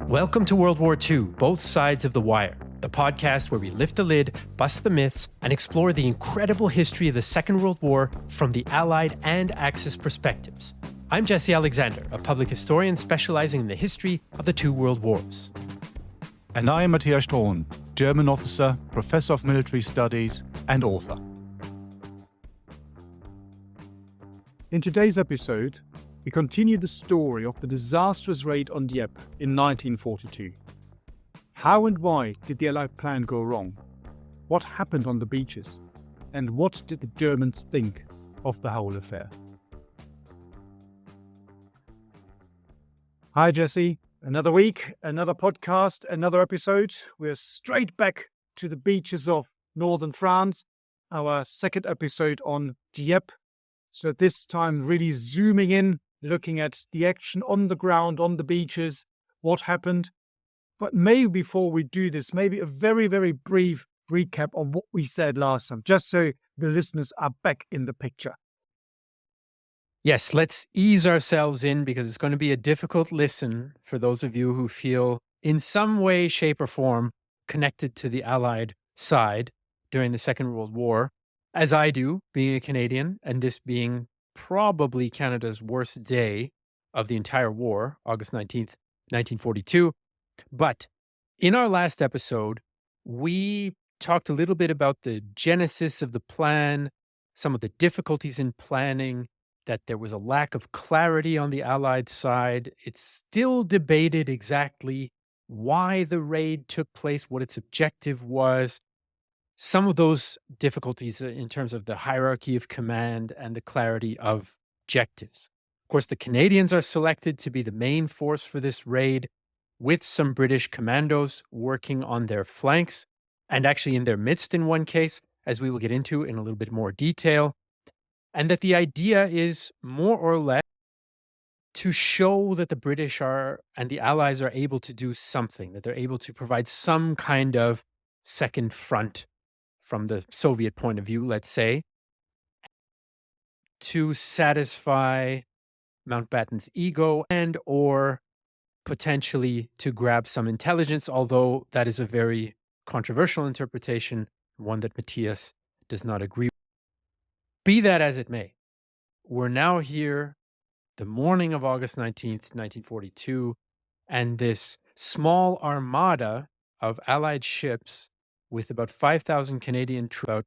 Welcome to World War II, Both Sides of the Wire, the podcast where we lift the lid, bust the myths, and explore the incredible history of the Second World War from the Allied and Axis perspectives. I'm Jesse Alexander, a public historian specializing in the history of the two world wars. And I am Matthias Strohn, German officer, professor of military studies, and author. In today's episode, we continue the story of the disastrous raid on Dieppe in 1942. How and why did the Allied plan go wrong? What happened on the beaches? And what did the Germans think of the whole affair? Hi Jesse, another week, another podcast, another episode. We're straight back to the beaches of northern France, our second episode on Dieppe. So this time really zooming in, looking at the action on the ground, on the beaches, what happened. But maybe before we do this, maybe a very, very brief recap on what we said last time, just so the listeners are back in the picture. Yes, let's ease ourselves in because it's going to be a difficult listen for those of you who feel in some way, shape, or form connected to the Allied side during the Second World War, as I do, being a Canadian, and this being probably Canada's worst day of the entire war, August 19th, 1942. But in our last episode, we talked a little bit about the genesis of the plan, some of the difficulties in planning, that there was a lack of clarity on the Allied side. It's still debated exactly why the raid took place, what its objective was. Some of those difficulties in terms of the hierarchy of command and the clarity of objectives. Of course, the Canadians are selected to be the main force for this raid, with some British commandos working on their flanks and actually in their midst in one case, as we will get into in a little bit more detail. And that the idea is more or less to show that the British are and the Allies are able to do something, that they're able to provide some kind of second front from the Soviet point of view, let's say, to satisfy Mountbatten's ego and or potentially to grab some intelligence, although that is a very controversial interpretation, one that Matthias does not agree with. Be that as it may, we're now here the morning of August 19th, 1942, and this small armada of Allied ships with about 5,000 Canadian troops, about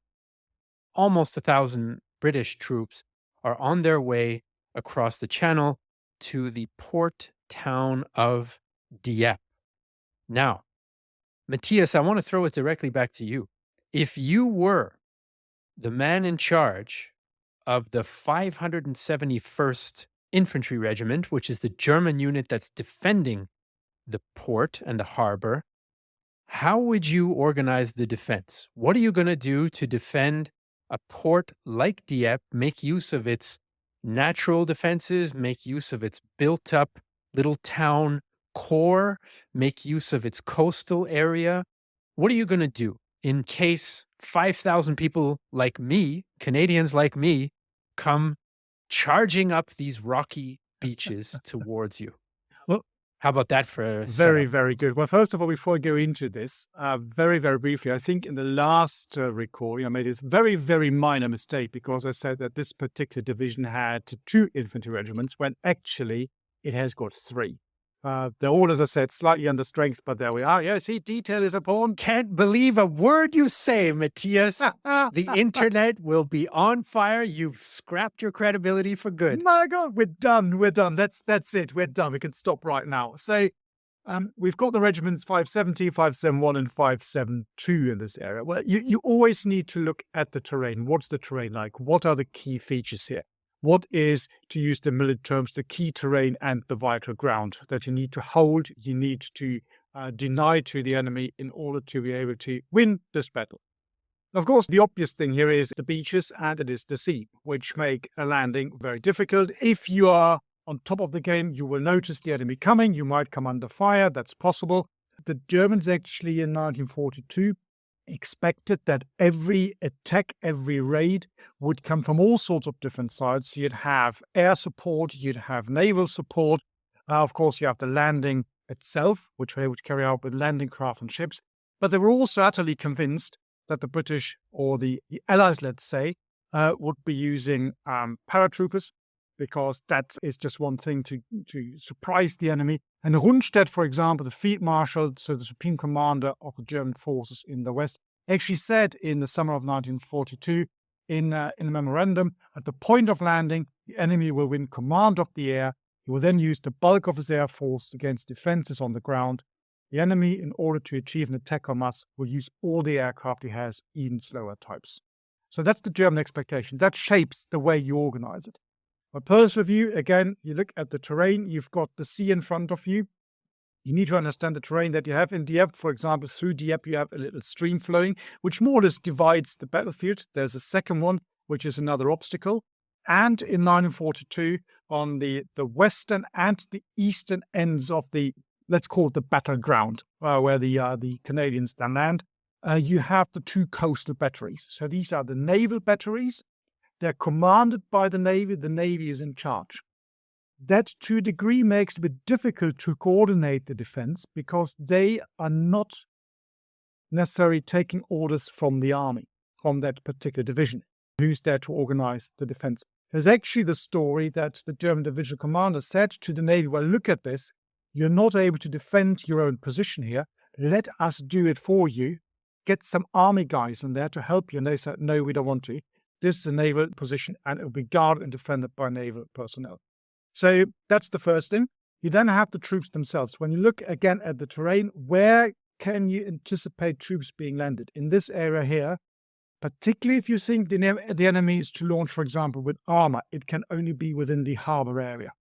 almost 1,000 British troops, are on their way across the channel to the port town of Dieppe. Now, Matthias, I want to throw it directly back to you. If you were the man in charge of the 571st Infantry Regiment, which is the German unit that's defending the port and the harbor, how would you organize the defense? What are you going to do to defend a port like Dieppe, make use of its natural defenses, make use of its built-up little town core, make use of its coastal area? What are you going to do in case 5,000 people like me, Canadians like me, come charging up these rocky beaches towards you? Well, how about that for a very, setup? very good. Well, first of all, before I go into this, very, very briefly, I think in the last recording, I made this very, very minor mistake because I said that this particular division had 2 infantry regiments when actually it has got 3. They're all, as I said, slightly under strength, but there we are. Yeah, see, detail is important. Can't believe a word you say, Matthias. The internet will be on fire. You've scrapped your credibility for good. My God, we're done. We're done. That's it. We're done. We can stop right now. So we've got the regiments 570, 571, and 572 in this area. Well, you always need to look at the terrain. What's the terrain like? What are the key features here? What is, to use the military terms, the key terrain and the vital ground that you need to hold, you need to deny to the enemy in order to be able to win this battle? Of course, the obvious thing here is the beaches and it is the sea, which make a landing very difficult. If you are on top of the game, you will notice the enemy coming. You might come under fire. That's possible. The Germans actually in 1942 expected that every attack, every raid would come from all sorts of different sides. You'd have air support, you'd have naval support. Of course, you have the landing itself, which they would carry out with landing craft and ships. But they were also utterly convinced that the British or the Allies, let's say, would be using paratroopers, because that is just one thing to surprise the enemy. And Rundstedt, for example, the field marshal, so the supreme commander of the German forces in the West, actually said in the summer of 1942 in a memorandum, at the point of landing, the enemy will win command of the air. He will then use the bulk of his air force against defenses on the ground. The enemy, in order to achieve an attack on us, will use all the aircraft he has, even slower types. So that's the German expectation. That shapes the way you organize it. But first review, again, you look at the terrain. You've got the sea in front of you. You need to understand the terrain that you have in Dieppe. For example, through Dieppe, you have a little stream flowing, which more or less divides the battlefield. There's a second one, which is another obstacle. And in 1942, on the western and the eastern ends of the, let's call it the battleground, where the Canadians then land, you have the two coastal batteries. So these are the naval batteries. They're commanded by the Navy. The Navy is in charge. That, to a degree, makes it a bit difficult to coordinate the defense, because they are not necessarily taking orders from the army, from that particular division, who's there to organize the defense. There's actually the story that the German divisional commander said to the Navy, well, look at this. You're not able to defend your own position here. Let us do it for you. Get some army guys in there to help you. And they said, no, we don't want to. This is a naval position, and it will be guarded and defended by naval personnel. So that's the first thing. You then have the troops themselves. When you look again at the terrain, where can you anticipate troops being landed? In this area here, particularly if you think the enemy is to launch, for example, with armor, it can only be within the harbor area.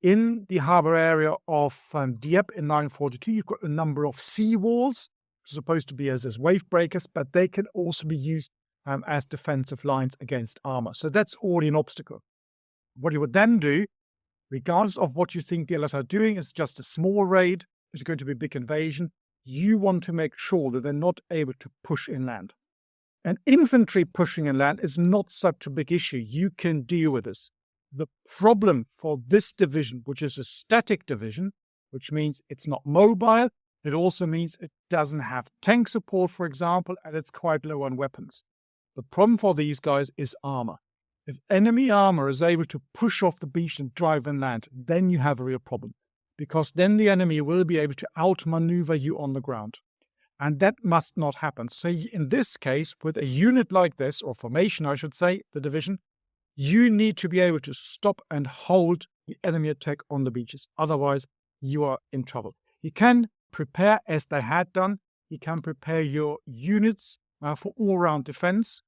In the harbor area of Dieppe in 1942, you've got a number of sea walls, supposed to be as wave breakers, but they can also be used as defensive lines against armor. So that's already an obstacle. What you would then do, regardless of what you think the Allies are doing, is just a small raid, it's going to be a big invasion. You want to make sure that they're not able to push inland. And infantry pushing inland is not such a big issue. You can deal with this. The problem for this division, which is a static division, which means it's not mobile, it also means it doesn't have tank support, for example, and it's quite low on weapons. The problem for these guys is armor. If enemy armor is able to push off the beach and drive inland, then you have a real problem, because then the enemy will be able to outmaneuver you on the ground. And that must not happen. So in this case, with a unit like this, or formation, I should say, the division, you need to be able to stop and hold the enemy attack on the beaches. Otherwise, you are in trouble. You can prepare, as they had done, you can prepare your units for all-round defense.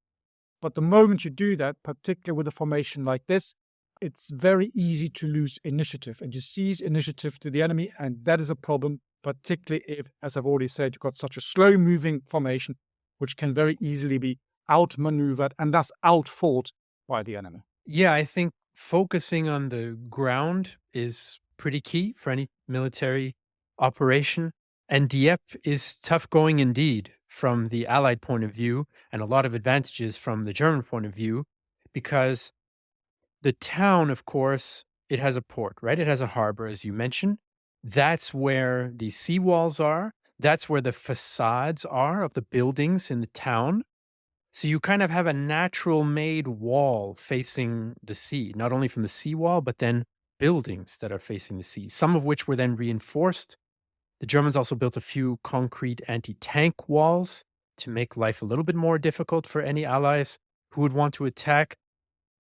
But the moment you do that, particularly with a formation like this, it's very easy to lose initiative, and you seize initiative to the enemy, and that is a problem, particularly if, as I've already said, you've got such a slow-moving formation, which can very easily be outmaneuvered and thus outfought by the enemy. Yeah, I think focusing on the ground is pretty key for any military operation. And Dieppe is tough going indeed from the Allied point of view, and a lot of advantages from the German point of view, because the town, of course, it has a port, right? It has a harbor, as you mentioned. That's where the seawalls are. That's where the facades are of the buildings in the town. So you kind of have a natural made wall facing the sea, not only from the seawall, but then buildings that are facing the sea, some of which were then reinforced. The Germans also built a few concrete anti-tank walls to make life a little bit more difficult for any allies who would want to attack.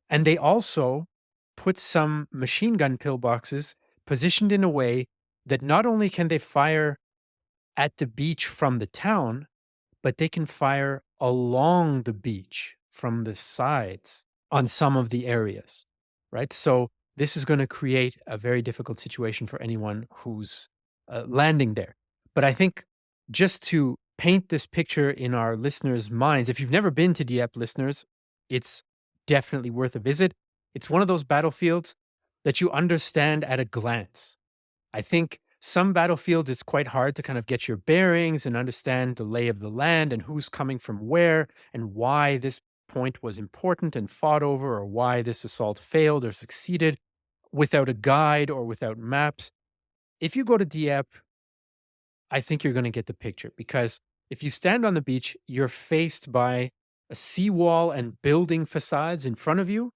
And they also put some machine gun pillboxes positioned in a way that not only can they fire at the beach from the town, but they can fire along the beach from the sides on some of the areas, right? So this is going to create a very difficult situation for anyone who's landing there. But I think just to paint this picture in our listeners' minds, if you've never been to Dieppe, listeners, it's definitely worth a visit. It's one of those battlefields that you understand at a glance. I think some battlefields, it's quite hard to kind of get your bearings and understand the lay of the land and who's coming from where and why this point was important and fought over, or why this assault failed or succeeded without a guide or without maps. If you go to Dieppe, I think you're going to get the picture, because if you stand on the beach, you're faced by a seawall and building facades in front of you.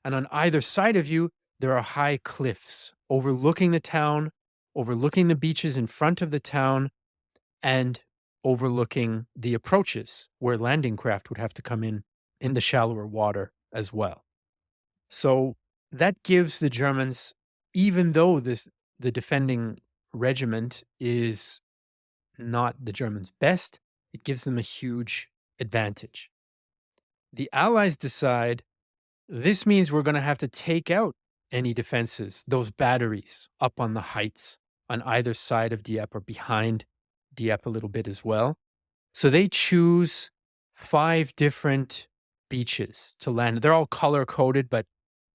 And on either side of you, there are high cliffs overlooking the town, overlooking the beaches in front of the town, and overlooking the approaches where landing craft would have to come in the shallower water as well. So that gives the Germans, even though the defending regiment is not the Germans' best, it gives them a huge advantage. The Allies decide this means we're going to have to take out any defenses, those batteries up on the heights on either side of Dieppe or behind Dieppe a little bit as well. So they choose 5 different beaches to land. They're all color coded, but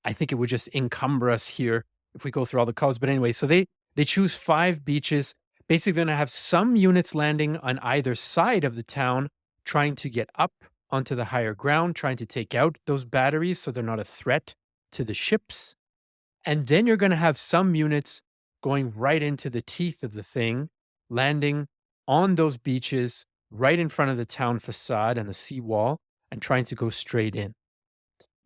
I think it would just encumber us here if we go through all the colors. But anyway, so they choose 5 beaches. Basically, they're going to have some units landing on either side of the town, trying to get up onto the higher ground, trying to take out those batteries so they're not a threat to the ships. And then you're going to have some units going right into the teeth of the thing, landing on those beaches right in front of the town facade and the seawall, and trying to go straight in.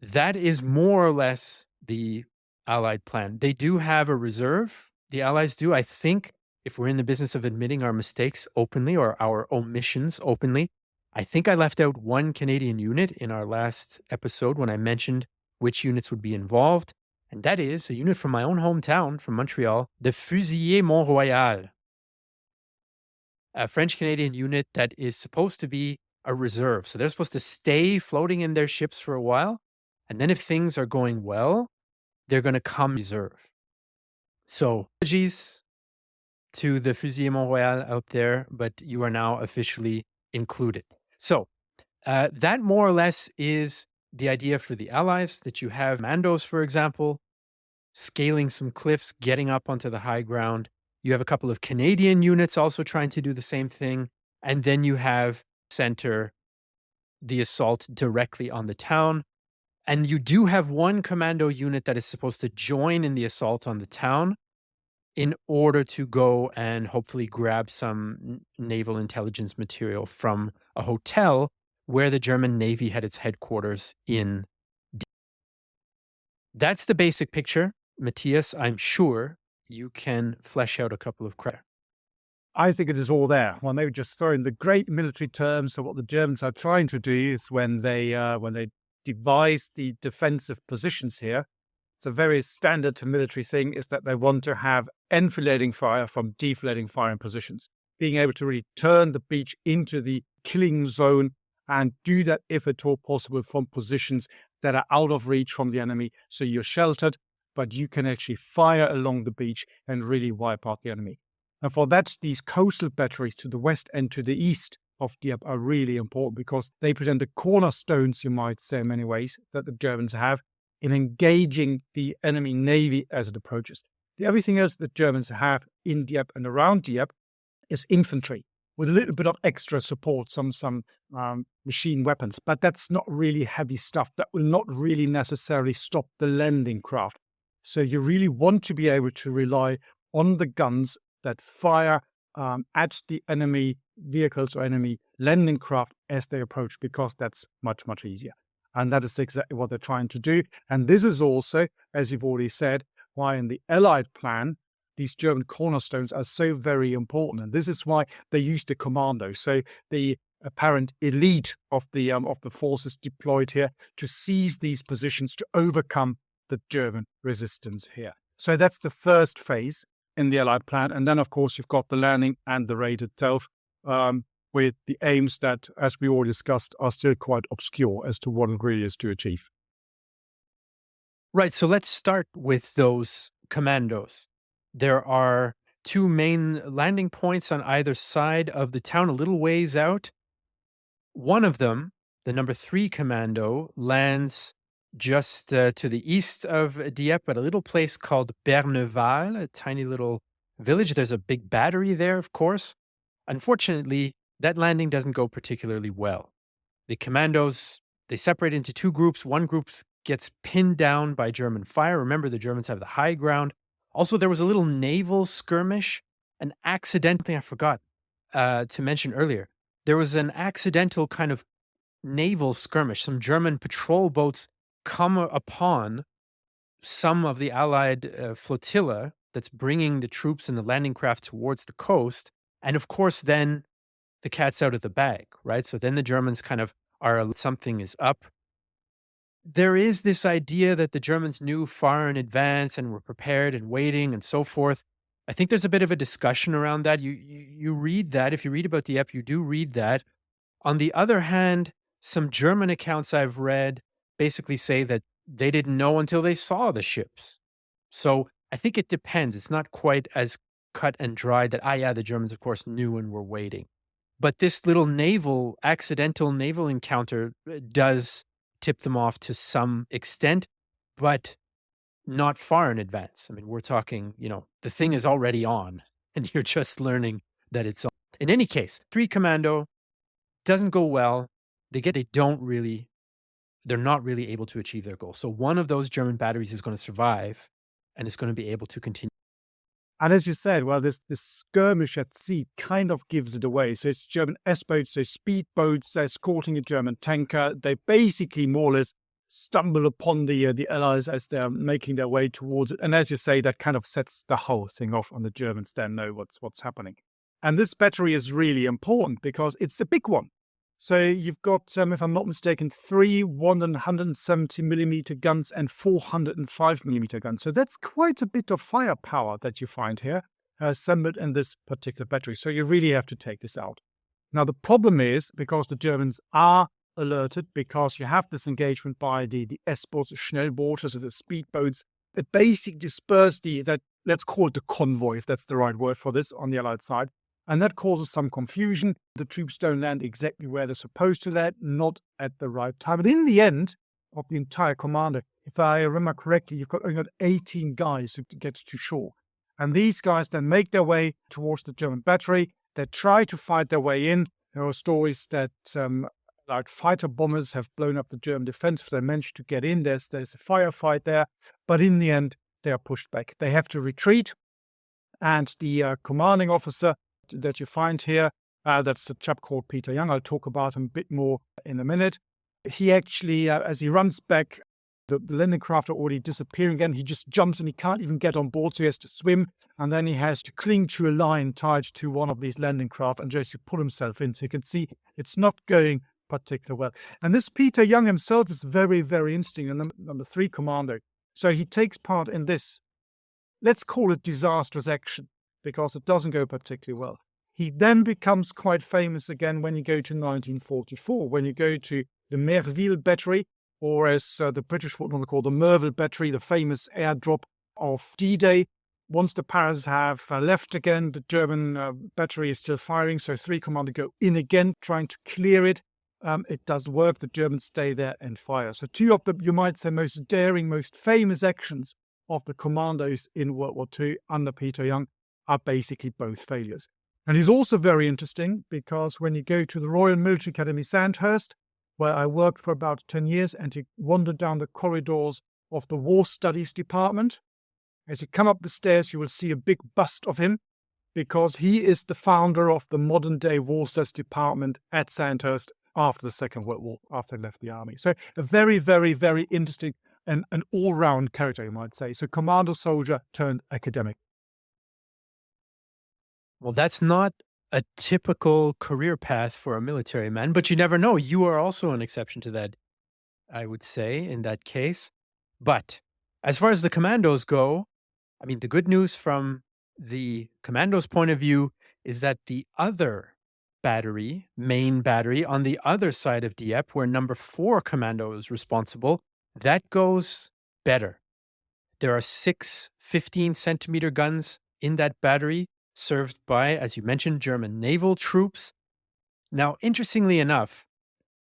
That is more or less the Allied plan. They do have a reserve. The Allies do. I think if we're in the business of admitting our mistakes openly or our omissions openly, I think I left out one Canadian unit in our last episode when I mentioned which units would be involved. And that is a unit from my own hometown, from Montreal, the Fusiliers Mont-Royal, a French-Canadian unit that is supposed to be a reserve. So they're supposed to stay floating in their ships for a while. And then if things are going well, they're going to come reserve. So apologies to the Fusiliers Mont-Royal out there, but you are now officially included. So that more or less is the idea for the Allies, that you have commandos, for example, scaling some cliffs, getting up onto the high ground. You have a couple of Canadian units also trying to do the same thing. And then you have center the assault directly on the town. And you do have one commando unit that is supposed to join in the assault on the town in order to go and hopefully grab some naval intelligence material from a hotel where the German Navy had its headquarters in. That's the basic picture. Matthias, I'm sure you can flesh out a couple of criteria. I think it is all there. Well, maybe just throw in the great military terms. So what the Germans are trying to do is when they devise the defensive positions here, it's a very standard military thing, is that they want to have enfilading fire from deflating firing positions, being able to really turn the beach into the killing zone and do that, if at all possible, from positions that are out of reach from the enemy. So you're sheltered, but you can actually fire along the beach and really wipe out the enemy. And for that, these coastal batteries to the west and to the east of Dieppe are really important, because they present the cornerstones, you might say in many ways, that the Germans have in engaging the enemy navy as it approaches. Everything else the Germans have in Dieppe and around Dieppe is infantry, with a little bit of extra support, some machine weapons. But that's not really heavy stuff. That will not really necessarily stop the landing craft. So you really want to be able to rely on the guns that fire at the enemy vehicles or enemy landing craft as they approach, because that's much, much easier. And that is exactly what they're trying to do. And this is also, as you've already said, why in the Allied plan, these German cornerstones are so very important. And this is why they use the Commando. So the apparent elite of the forces deployed here to seize these positions, to overcome the German resistance here. So that's the first phase in the Allied plan. And then, of course, you've got the landing and the raid itself, with the aims that, as we already discussed, are still quite obscure as to what it really is to achieve. Right. So let's start with those commandos. There are 2 main landing points on either side of the town, a little ways out. One of them, the number 3 commando, lands just to the east of Dieppe at a little place called Berneval, a tiny little village. There's a big battery there, of course. Unfortunately, that landing doesn't go particularly well. The commandos, they separate into 2 groups. One group gets pinned down by German fire. Remember, the Germans have the high ground. Also, there was a little naval skirmish, and accidentally, I forgot, to mention earlier, there was an accidental kind of naval skirmish. Some German patrol boats come upon some of the Allied flotilla that's bringing the troops and the landing craft towards the coast. And of course, then the cat's out of the bag, right? So then the Germans kind of are, something is up. There is this idea that the Germans knew far in advance and were prepared and waiting and so forth. I think there's a bit of a discussion around that. You read that. If you read about Dieppe, you do read that. On the other hand, some German accounts I've read basically say that they didn't know until they saw the ships. So I think it depends. It's not quite as cut and dry that, yeah, the Germans, of course, knew and were waiting. But this little accidental naval encounter does tip them off to some extent, but not far in advance. I mean, we're talking, the thing is already on and you're just learning that it's on. In any case, 3 Commando doesn't go well. They're not really able to achieve their goal. So one of those German batteries is going to survive and is going to be able to continue. And as you said, well, this skirmish at sea kind of gives it away. So it's German S-boats, so speedboats, they're escorting a German tanker. They basically more or less stumble upon the Allies as they're making their way towards it. And as you say, that kind of sets the whole thing off, and the Germans then know what's happening. And this battery is really important because it's a big one. So you've got, if I'm not mistaken, 3 170 millimeter guns and 405 millimeter guns. So that's quite a bit of firepower that you find here assembled in this particular battery. So you really have to take this out. Now, the problem is, because the Germans are alerted, because you have this engagement by the S-boats, the Schnellboote, so the speedboats, that basically disperse let's call it the convoy, if that's the right word for this, on the Allied side. And that causes some confusion. The troops don't land exactly where they're supposed to land, not at the right time. But in the end of the entire Commando, if I remember correctly, you've only got 18 guys who get to shore. And these guys then make their way towards the German battery. They try to fight their way in. There are stories that Allied fighter bombers have blown up the German defense. If they managed to get in, there's a firefight there. But in the end, they are pushed back. They have to retreat. And the commanding officer that you find here, that's a chap called Peter Young. I'll talk about him a bit more in a minute. He actually, as he runs back, the landing craft are already disappearing again. He just jumps and he can't even get on board, so he has to swim. And then he has to cling to a line tied to one of these landing craft and just pull himself in. So you can see it's not going particularly well. And this Peter Young himself is very, very interesting. And number 3 Commando. So he takes part in this, let's call it disastrous action, because it doesn't go particularly well. He then becomes quite famous again when you go to 1944, when you go to the Merville battery, or as the British would want to call the Merville battery, the famous airdrop of D-Day. Once the Paras have left again, the German battery is still firing, so 3 Commando go in again, trying to clear it. It does work. The Germans stay there and fire. So 2 of the, you might say, most daring, most famous actions of the commandos in World War II under Peter Young are basically both failures. And he's also very interesting because when you go to the Royal Military Academy Sandhurst, where I worked for about 10 years, and you wander down the corridors of the War Studies Department, as you come up the stairs, you will see a big bust of him because he is the founder of the modern-day War Studies Department at Sandhurst after the Second World War, after he left the army. So a very, very, very interesting and an all-round character, you might say. So commando soldier turned academic. Well, that's not a typical career path for a military man, but you never know. You are also an exception to that, I would say, in that case. But as far as the commandos go, I mean, the good news from the commandos' point of view is that the other battery, main battery, on the other side of Dieppe, where number 4 commando is responsible, that goes better. There are 6 15-centimeter guns in that battery, served by, as you mentioned, German naval troops. Now, interestingly enough,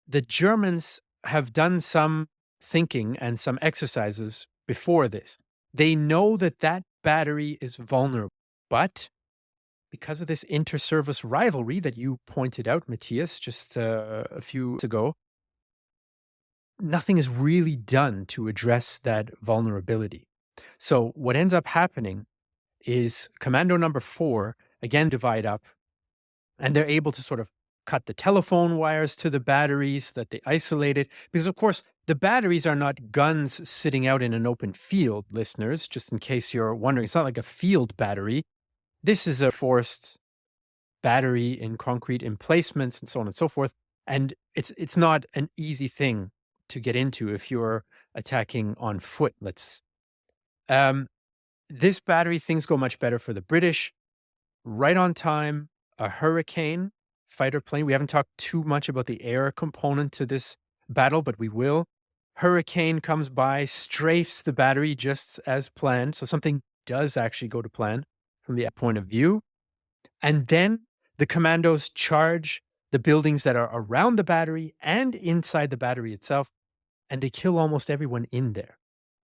the Germans have done some thinking and some exercises before this. They know that that battery is vulnerable, but because of this inter-service rivalry that you pointed out, Matthias, just a few weeks ago, nothing is really done to address that vulnerability. So what ends up happening is Commando number 4, again, divide up. And they're able to sort of cut the telephone wires to the batteries that they isolated. Because, of course, the batteries are not guns sitting out in an open field, listeners, just in case you're wondering. It's not like a field battery. This is a forced battery in concrete emplacements and so on and so forth. And it's not an easy thing to get into if you're attacking on foot. This battery, things go much better for the British. Right on time, a Hurricane fighter plane. We haven't talked too much about the air component to this battle, but we will. Hurricane comes by, strafes the battery just as planned. So something does actually go to plan from the point of view. And then the commandos charge the buildings that are around the battery and inside the battery itself, and they kill almost everyone in there.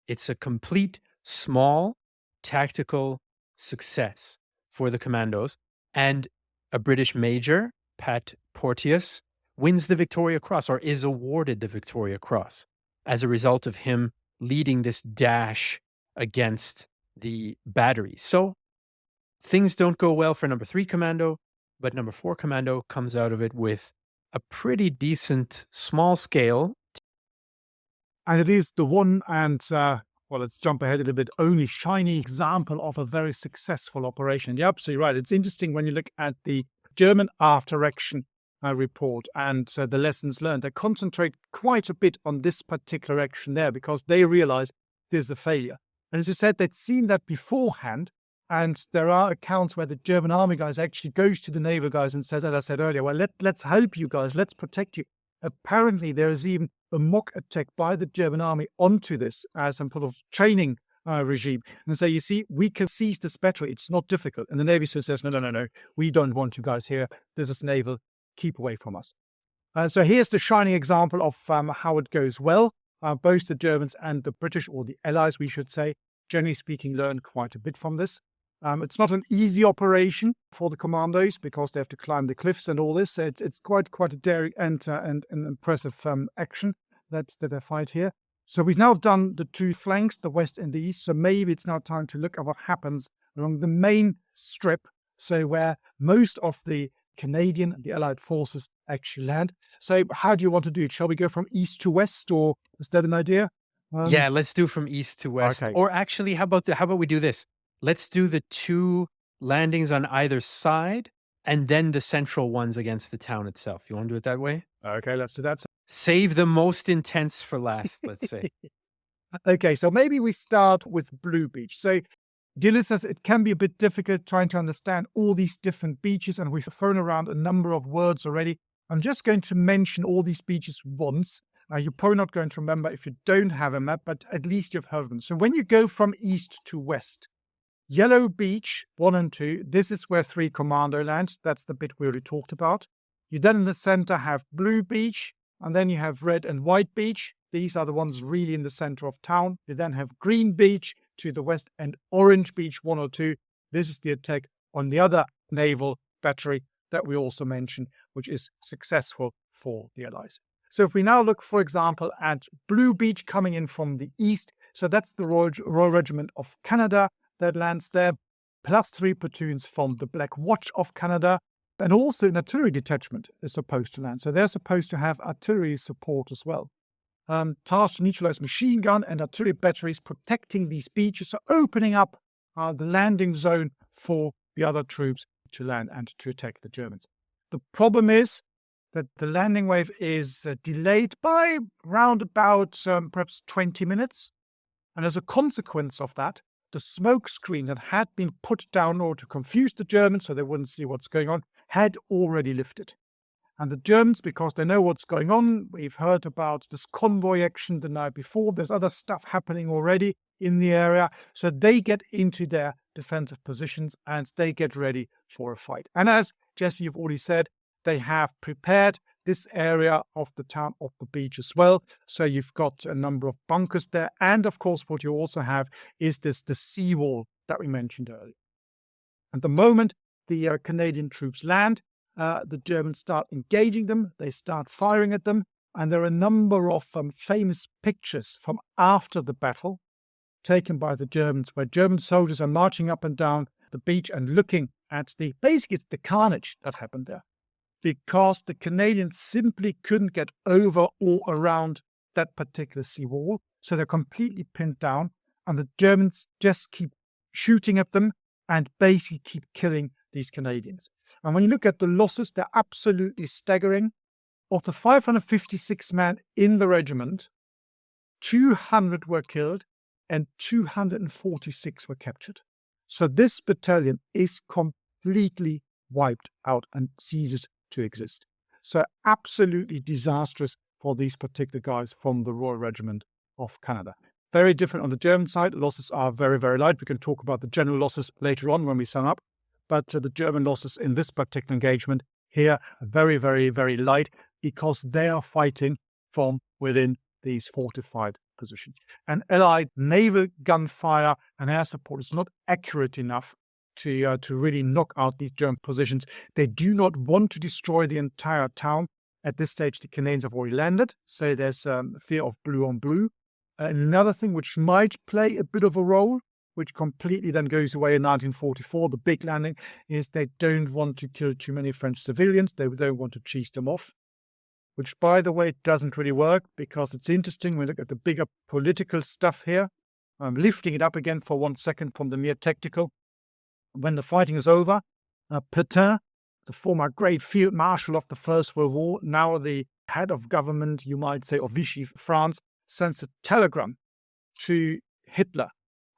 It's a complete, small, tactical success for the commandos. And a British major, Pat Porteous, wins the Victoria Cross, or is awarded the Victoria Cross, as a result of him leading this dash against the battery. So things don't go well for number 3 Commando, but number 4 Commando comes out of it with a pretty decent small scale. And it is the one and, well, let's jump ahead a little bit, only shiny example of a very successful operation. You're absolutely right. It's interesting when you look at the German after action report and the lessons learned. They concentrate quite a bit on this particular action there because they realize there's a failure. And as you said, they'd seen that beforehand. And there are accounts where the German army guys actually goes to the naval guys and says, as I said earlier, well, let's help you guys. Let's protect you. Apparently, there is even a mock attack by the German army onto this as some sort of training regime. And so you see, we can seize this battery. It's not difficult. And the Navy says, no. We don't want you guys here. This is naval. Keep away from us. So here's the shining example of how it goes well. Both the Germans and the British, or the Allies, we should say, generally speaking, learn quite a bit from this. It's not an easy operation for the commandos because they have to climb the cliffs and all this. It's quite a daring and impressive action that they fight here. So we've now done the 2 flanks, the west and the east. So maybe it's now time to look at what happens along the main strip. So where most of the Canadian and the Allied forces actually land. So how do you want to do it? Shall we go from east to west, or is that an idea? Yeah, let's do from east to west. Okay. Or actually, how about we do this? Let's do the 2 landings on either side and then the central ones against the town itself. You want to do it that way? Okay, let's do that. Save the most intense for last, let's say. Okay, so maybe we start with Blue Beach. So dear listeners, it can be a bit difficult trying to understand all these different beaches, and we've thrown around a number of words already. I'm just going to mention all these beaches once. You're probably not going to remember if you don't have a map, but at least you've heard of them. So when you go from east to west, Yellow Beach 1 and 2, this is where 3 Commando lands. That's the bit we already talked about. You then in the center have Blue Beach, and then you have Red and White Beach. These are the ones really in the center of town. You then have Green Beach to the west and Orange Beach 1 or 2. This is the attack on the other naval battery that we also mentioned, which is successful for the Allies. So if we now look, for example, at Blue Beach coming in from the east, so that's the Royal Regiment of Canada that lands there, plus 3 platoons from the Black Watch of Canada, and also an artillery detachment is supposed to land. So they're supposed to have artillery support as well. Tasked to neutralize machine gun and artillery batteries protecting these beaches, so opening up the landing zone for the other troops to land and to attack the Germans. The problem is that the landing wave is delayed by round about perhaps 20 minutes. And as a consequence of that, the smoke screen that had been put down in order to confuse the Germans so they wouldn't see what's going on had already lifted. And the Germans, because they know what's going on, we've heard about this convoy action the night before, there's other stuff happening already in the area, so they get into their defensive positions and they get ready for a fight. And as Jesse, you've already said, they have prepared this area of the town of the beach as well. So you've got a number of bunkers there. And of course, what you also have is the seawall that we mentioned earlier. And the moment the Canadian troops land, the Germans start engaging them. They start firing at them. And there are a number of famous pictures from after the battle taken by the Germans, where German soldiers are marching up and down the beach and looking at basically it's the carnage that happened there, because the Canadians simply couldn't get over or around that particular seawall. So they're completely pinned down, and the Germans just keep shooting at them and basically keep killing these Canadians. And when you look at the losses, they're absolutely staggering. Of the 556 men in the regiment, 200 were killed and 246 were captured. So this battalion is completely wiped out and ceases to exist. So absolutely disastrous for these particular guys from the Royal Regiment of Canada. Very different on the German side. Losses are very, very light. We can talk about the general losses later on when we sum up. But the German losses in this particular engagement here are very, very, very light, because they are fighting from within these fortified positions. And Allied naval gunfire and air support is not accurate enough to really knock out these German positions. They do not want to destroy the entire town. At this stage, the Canadians have already landed, so there's fear of blue on blue. Another thing which might play a bit of a role, which completely then goes away in 1944, the big landing, is they don't want to kill too many French civilians. They don't want to chase them off, which, by the way, doesn't really work, because it's interesting when we look at the bigger political stuff here. I'm lifting it up again for 1 second from the mere tactical. When the fighting is over, Pétain, the former great field marshal of the First World War, now the head of government, you might say, of Vichy France, sends a telegram to Hitler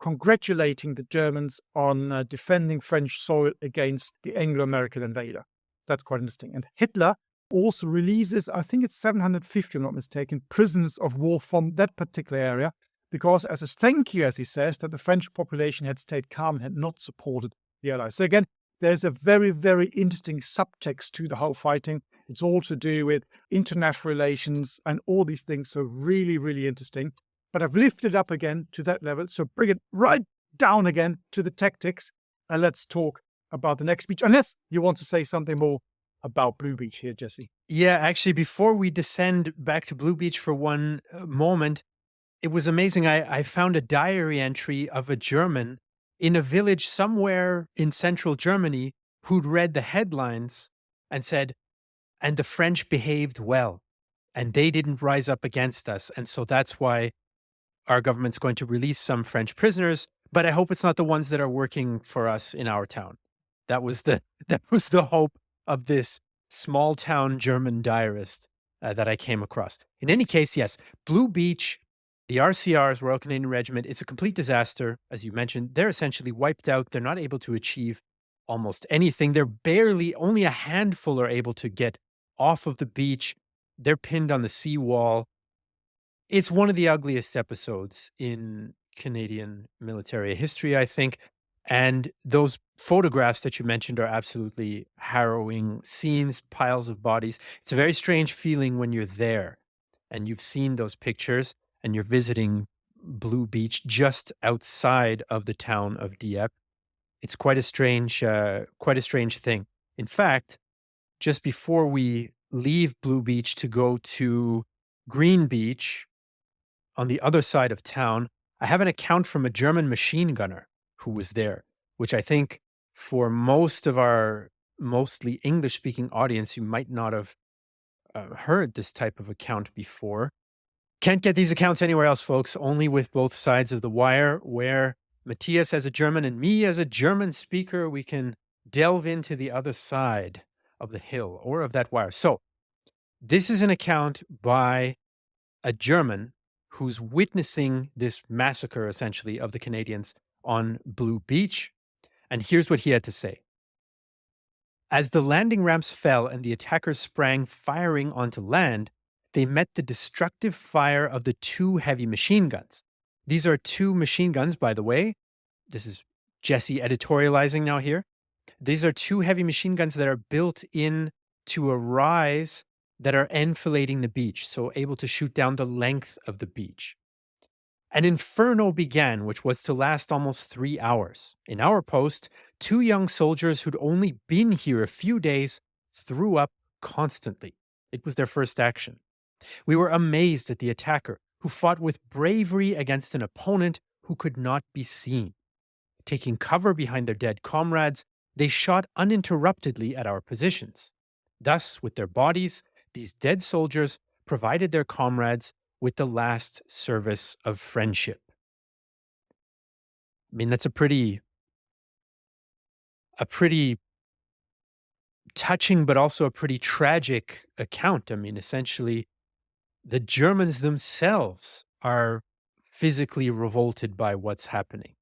congratulating the Germans on defending French soil against the Anglo-American invader. That's quite interesting. And Hitler also releases, I think it's 750, I'm not mistaken, prisoners of war from that particular area, because as a thank you, as he says, that the French population had stayed calm and had not supported the Allies. So again, there's a very, very interesting subtext to the whole fighting. It's all to do with international relations and all these things. So really, really interesting. But I've lifted up again to that level. So bring it right down again to the tactics. And let's talk about the next beach. Unless you want to say something more about Blue Beach here, Jesse. Yeah, actually, before we descend back to Blue Beach for one moment, it was amazing. I found a diary entry of a German in a village somewhere in central Germany who'd read the headlines and said, and the French behaved well, and they didn't rise up against us. And so that's why our government's going to release some French prisoners, but I hope it's not the ones that are working for us in our town. That was the hope of this small town German diarist that I came across. In any case, yes, Blue Beach, the RCRs, Royal Canadian Regiment, it's a complete disaster. As you mentioned, they're essentially wiped out. They're not able to achieve almost anything. They're barely, only a handful are able to get off of the beach. They're pinned on the seawall. It's one of the ugliest episodes in Canadian military history, I think. And those photographs that you mentioned are absolutely harrowing scenes, piles of bodies. It's a very strange feeling when you're there and you've seen those pictures and you're visiting Blue Beach just outside of the town of Dieppe. It's quite a strange thing. In fact, just before we leave Blue Beach to go to Green Beach on the other side of town, I have an account from a German machine gunner who was there, which I think for most of our mostly English-speaking audience, you might not have heard this type of account before. Can't get these accounts anywhere else, folks, only with both sides of the wire, where Matthias as a German and me as a German speaker, we can delve into the other side of the hill or of that wire. So this is an account by a German who's witnessing this massacre, essentially, of the Canadians on Blue Beach. And here's what he had to say. As the landing ramps fell and the attackers sprang firing onto land, they met the destructive fire of the two heavy machine guns. These are two machine guns, by the way. This is Jesse editorializing now here. These are two heavy machine guns that are built in to a rise that are enfilading the beach, so able to shoot down the length of the beach. An inferno began, which was to last almost 3 hours. In our post, two young soldiers who'd only been here a few days threw up constantly. It was their first action. We were amazed at the attacker, who fought with bravery against an opponent who could not be seen. Taking cover behind their dead comrades, they shot uninterruptedly at our positions. Thus, with their bodies, these dead soldiers provided their comrades with the last service of friendship. I mean, that's a pretty touching, but also a pretty tragic account. I mean, essentially, the Germans themselves are physically revolted by what's happening.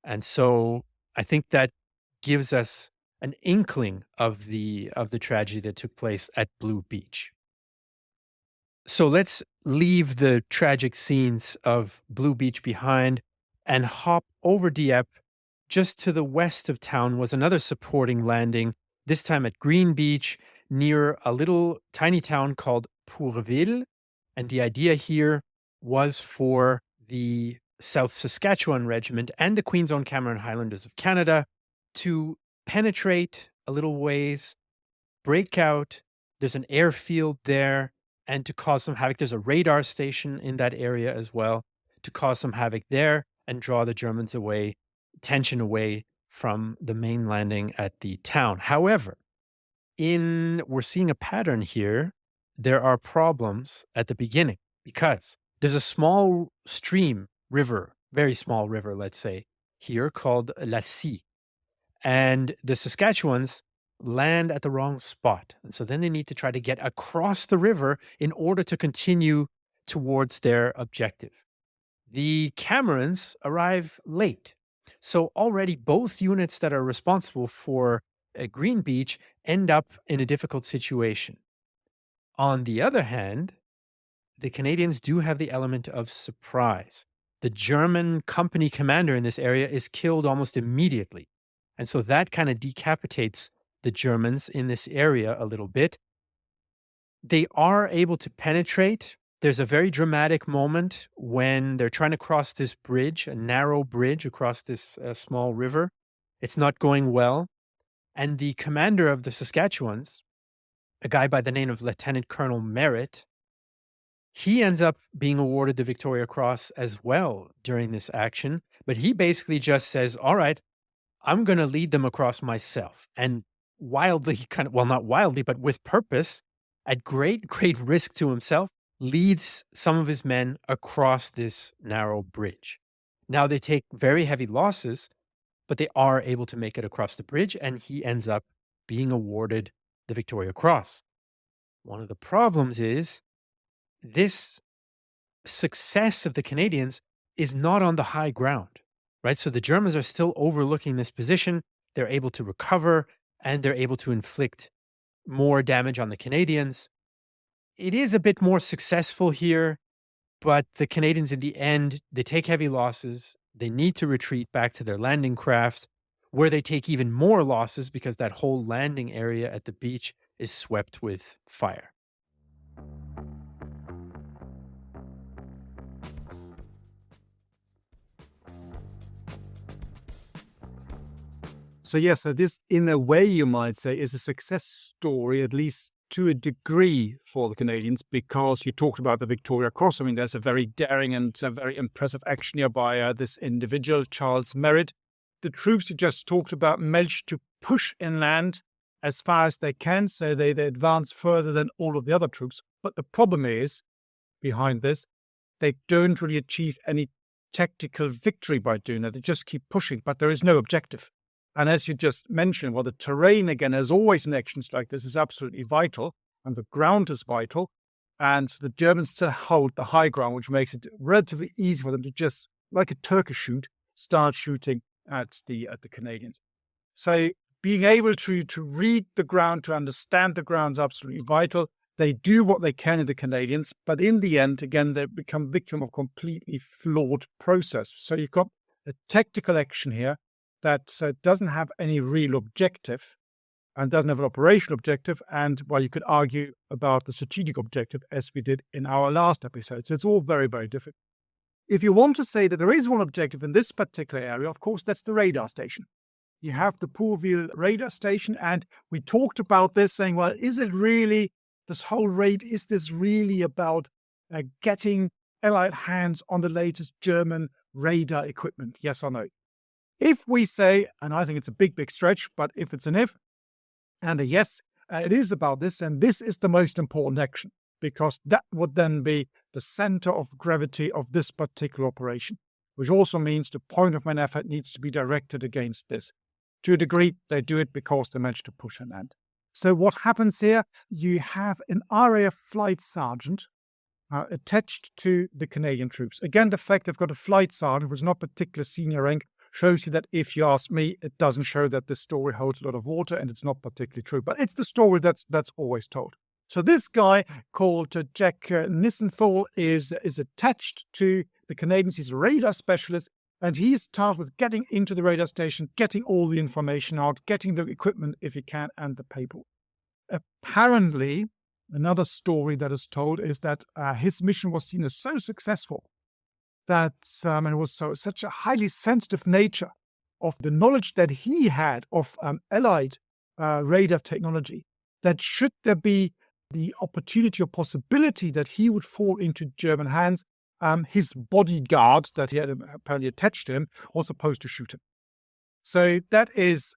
And so I think that gives us an inkling of the tragedy that took place at Blue Beach. So let's leave the tragic scenes of Blue Beach behind and hop over Dieppe. Just to the west of town was another supporting landing, this time at Green Beach near a little tiny town called Pourville. And the idea here was for the South Saskatchewan Regiment and the Queen's Own Cameron Highlanders of Canada to penetrate a little ways, break out. There's an airfield there, and to cause some havoc. There's a radar station in that area as well, to cause some havoc there and draw the Germans away, tension away from the main landing at the town. However, we're seeing a pattern here. There are problems at the beginning because there's a small stream, river, very small river, let's say, here called La Scie. And the Saskatchewans land at the wrong spot. And so then they need to try to get across the river in order to continue towards their objective. The Camerons arrive late. So already both units that are responsible for Green Beach end up in a difficult situation. On the other hand, the Canadians do have the element of surprise. The German company commander in this area is killed almost immediately. And so that kind of decapitates the Germans in this area a little bit. They are able to penetrate. There's a very dramatic moment when they're trying to cross this bridge, a narrow bridge across this small river. It's not going well. And the commander of the Saskatchewans, a guy by the name of Lieutenant Colonel Merritt, he ends up being awarded the Victoria Cross as well during this action. But he basically just says, all right, I'm going to lead them across myself. And wildly, not wildly, but with purpose, at great, great risk to himself, leads some of his men across this narrow bridge. Now they take very heavy losses, but they are able to make it across the bridge, and he ends up being awarded the Victoria Cross. One of the problems is this success of the Canadians is not on the high ground, right? So the Germans are still overlooking this position. They're able to recover, and they're able to inflict more damage on the Canadians. It is a bit more successful here, but the Canadians, in the end, they take heavy losses. They need to retreat back to their landing craft, where they take even more losses because that whole landing area at the beach is swept with fire. So yes, so this, in a way, you might say, is a success story, at least to a degree, for the Canadians, because you talked about the Victoria Cross. I mean, there's a very daring and a very impressive action here by this individual, Charles Merritt. The troops you just talked about managed to push inland as far as they can, so they advance further than all of the other troops. But the problem is, behind this, they don't really achieve any tactical victory by doing that. They just keep pushing, but there is no objective. And as you just mentioned, well, the terrain, again, as always in actions like this, is absolutely vital, and the ground is vital. And the Germans still hold the high ground, which makes it relatively easy for them to just, like a turkey shoot, start shooting at the Canadians. So being able to read the ground, to understand the ground is absolutely vital. They do what they can in the Canadians, but in the end, again, they become victim of a completely flawed process. So you've got a tactical action here that doesn't have any real objective and doesn't have an operational objective, and you could argue about the strategic objective, as we did in our last episode. So it's all very, very different. If you want to say that there is one objective in this particular area, of course, that's the radar station. You have the Pourville radar station, and we talked about this, saying, well, is it really, this whole raid, is this really about getting Allied hands on the latest German radar equipment? Yes or no? If we say, and I think it's a big, big stretch, but if it's an if and a yes, it is about this, and this is the most important action, because that would then be the center of gravity of this particular operation, which also means the point of main effort needs to be directed against this. To a degree, they do it because they managed to push and land. So what happens here, you have an RAF flight sergeant attached to the Canadian troops. Again, the fact they've got a flight sergeant who's not particular senior rank shows you that, if you ask me, it doesn't show that this story holds a lot of water, and it's not particularly true. But it's the story that's always told. So this guy called Jack Nissenthal is attached to the Canadians. He's a radar specialist, and he's tasked with getting into the radar station, getting all the information out, getting the equipment if he can, and the paperwork. Apparently, another story that is told is that his mission was seen as so successful that and it was such a highly sensitive nature of the knowledge that he had of Allied radar technology, that should there be the opportunity or possibility that he would fall into German hands, his bodyguards that he had apparently attached to him were supposed to shoot him. So that is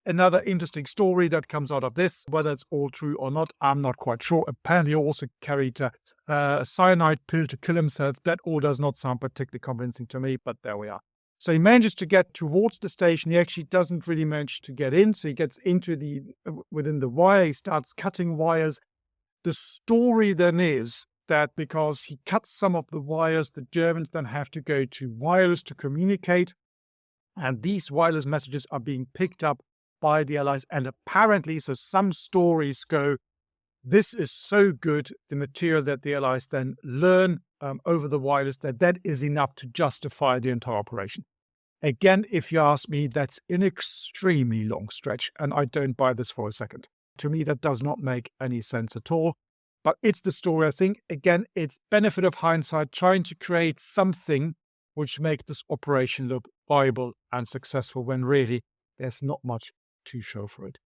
another interesting story that comes out of this. Whether it's all true or not, I'm not quite sure. Apparently he also carried a cyanide pill to kill himself. That all does not sound particularly convincing to me, but there we are. So he manages to get towards the station. He actually doesn't really manage to get in. So he gets into within the wire. He starts cutting wires. The story then is that because he cuts some of the wires, the Germans then have to go to wireless to communicate. And these wireless messages are being picked up by the Allies. And apparently, so some stories go, this is so good, the material that the Allies then learn over the wireless, that is enough to justify the entire operation. Again, if you ask me, that's an extremely long stretch, and I don't buy this for a second. To me, that does not make any sense at all. But it's the story, I think. Again, it's benefit of hindsight, trying to create something which makes this operation look viable and successful, when really there's not much to show for it.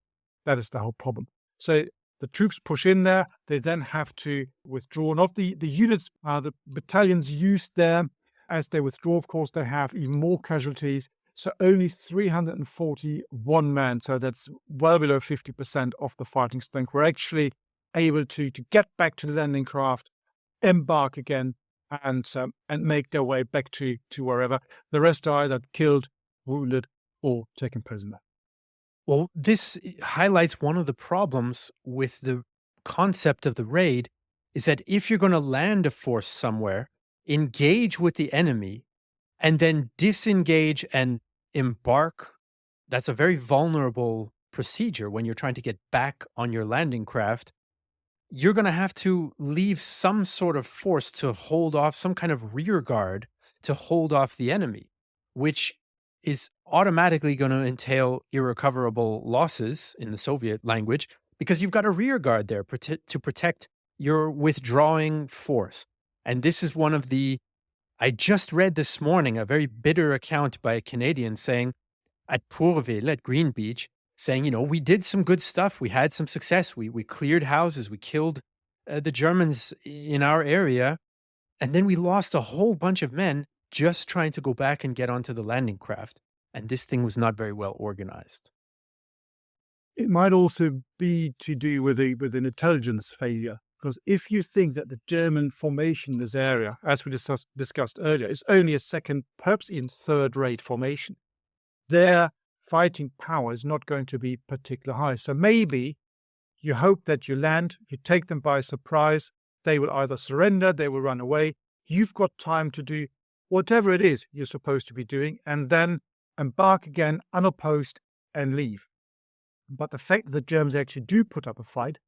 That is the whole problem. So the troops push in there. They then have to withdraw. And of the units, the battalions used there, as they withdraw, of course, they have even more casualties. So only 341 men, so that's well below 50% of the fighting strength, were actually able to get back to the landing craft, embark again, and make their way back to wherever. The rest are either killed, wounded, or taken prisoner. Well, this highlights one of the problems with the concept of the raid, is that if you're going to land a force somewhere, engage with the enemy, and then disengage and embark, that's a very vulnerable procedure when you're trying to get back on your landing craft. You're going to have to leave some sort of force to hold off, some kind of rear guard to hold off the enemy, which is automatically going to entail irrecoverable losses in the Soviet language, because you've got a rear guard there to protect your withdrawing force. And this is one of the, I just read this morning a very bitter account by a Canadian saying at Pourville, at Green Beach, saying, we did some good stuff. We had some success. We cleared houses. We killed the Germans in our area. And then we lost a whole bunch of men just trying to go back and get onto the landing craft. And this thing was not very well organized. It might also be to do with an intelligence failure. Because if you think that the German formation in this area, as we discussed earlier, is only a second, perhaps even third-rate formation, their fighting power is not going to be particularly high. So maybe you hope that you land, you take them by surprise, they will either surrender, they will run away. You've got time to do whatever it is you're supposed to be doing, and then embark again unopposed and leave. But the fact that the Germans actually do put up a fight,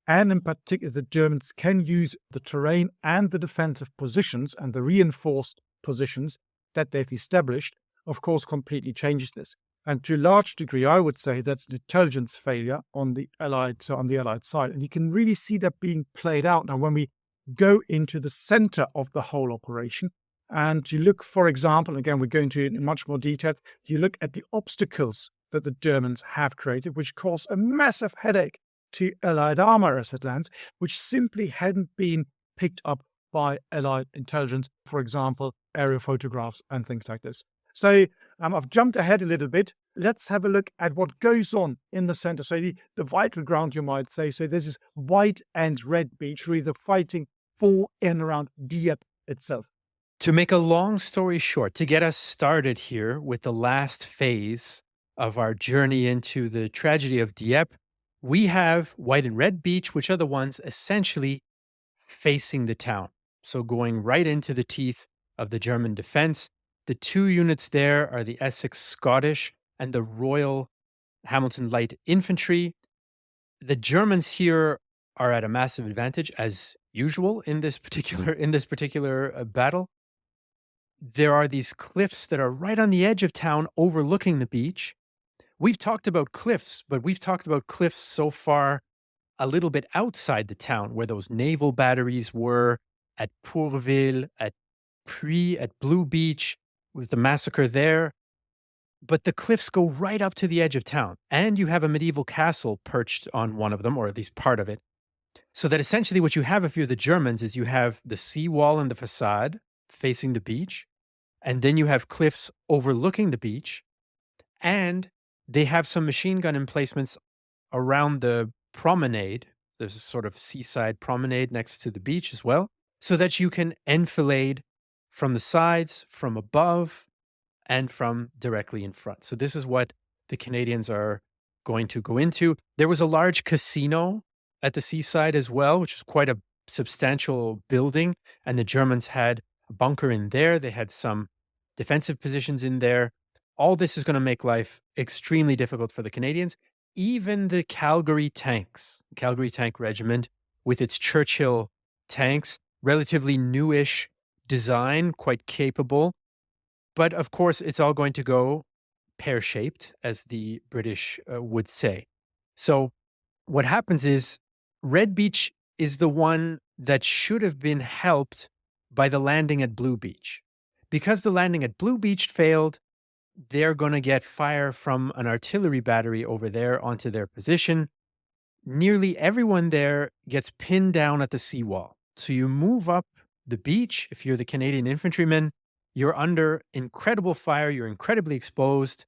and in particular the Germans can use the terrain and the defensive positions and the reinforced positions that they've established, of course, completely changes this. And to a large degree, I would say that's an intelligence failure on the Allied side. And you can really see that being played out now when we go into the center of the whole operation. And you look, for example, again, we're going to in much more detail, you look at the obstacles that the Germans have created, which cause a massive headache to Allied armor as it lands, which simply hadn't been picked up by Allied intelligence, for example, aerial photographs and things like this. So I've jumped ahead a little bit. Let's have a look at what goes on in the center. So the vital ground, you might say. So this is white and red beach, really the fighting for and around Dieppe itself. To make a long story short, to get us started here with the last phase of our journey into the tragedy of Dieppe, we have white and red beach, which are the ones essentially facing the town. So going right into the teeth of the German defense. The two units there are the Essex Scottish and the Royal Hamilton Light Infantry. The Germans here are at a massive advantage as usual in this particular battle. There are these cliffs that are right on the edge of town overlooking the beach. We've talked about cliffs, but we've talked about cliffs so far a little bit outside the town where those naval batteries were at Pourville, at Puy, at Blue Beach, with the massacre there. But the cliffs go right up to the edge of town, and you have a medieval castle perched on one of them, or at least part of it. So that essentially what you have if you're the Germans is you have the seawall and the facade facing the beach, and then you have cliffs overlooking the beach, and they have some machine gun emplacements around the promenade. There's a sort of seaside promenade next to the beach as well, so that you can enfilade from the sides, from above, and from directly in front. So this is what the Canadians are going to go into. There was a large casino at the seaside as well, which is quite a substantial building, and the Germans had a bunker in there. They had some defensive positions in there. All this is going to make life extremely difficult for the Canadians. Even the Calgary tanks, Calgary Tank Regiment, with its Churchill tanks, relatively newish design, quite capable. But of course, it's all going to go pear-shaped, as the British would say. So what happens is Red Beach is the one that should have been helped by the landing at Blue Beach. Because the landing at Blue Beach failed, they're going to get fire from an artillery battery over there onto their position. Nearly everyone there gets pinned down at the seawall. So you move up the beach. If you're the Canadian infantryman, you're under incredible fire. You're incredibly exposed.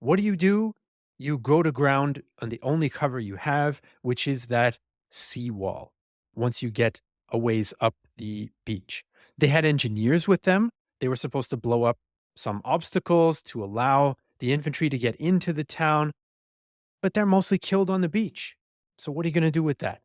What do? You go to ground on the only cover you have, which is that seawall, once you get a ways up the beach. They had engineers with them. They were supposed to blow up some obstacles to allow the infantry to get into the town, but they're mostly killed on the beach. So what are you going to do with that?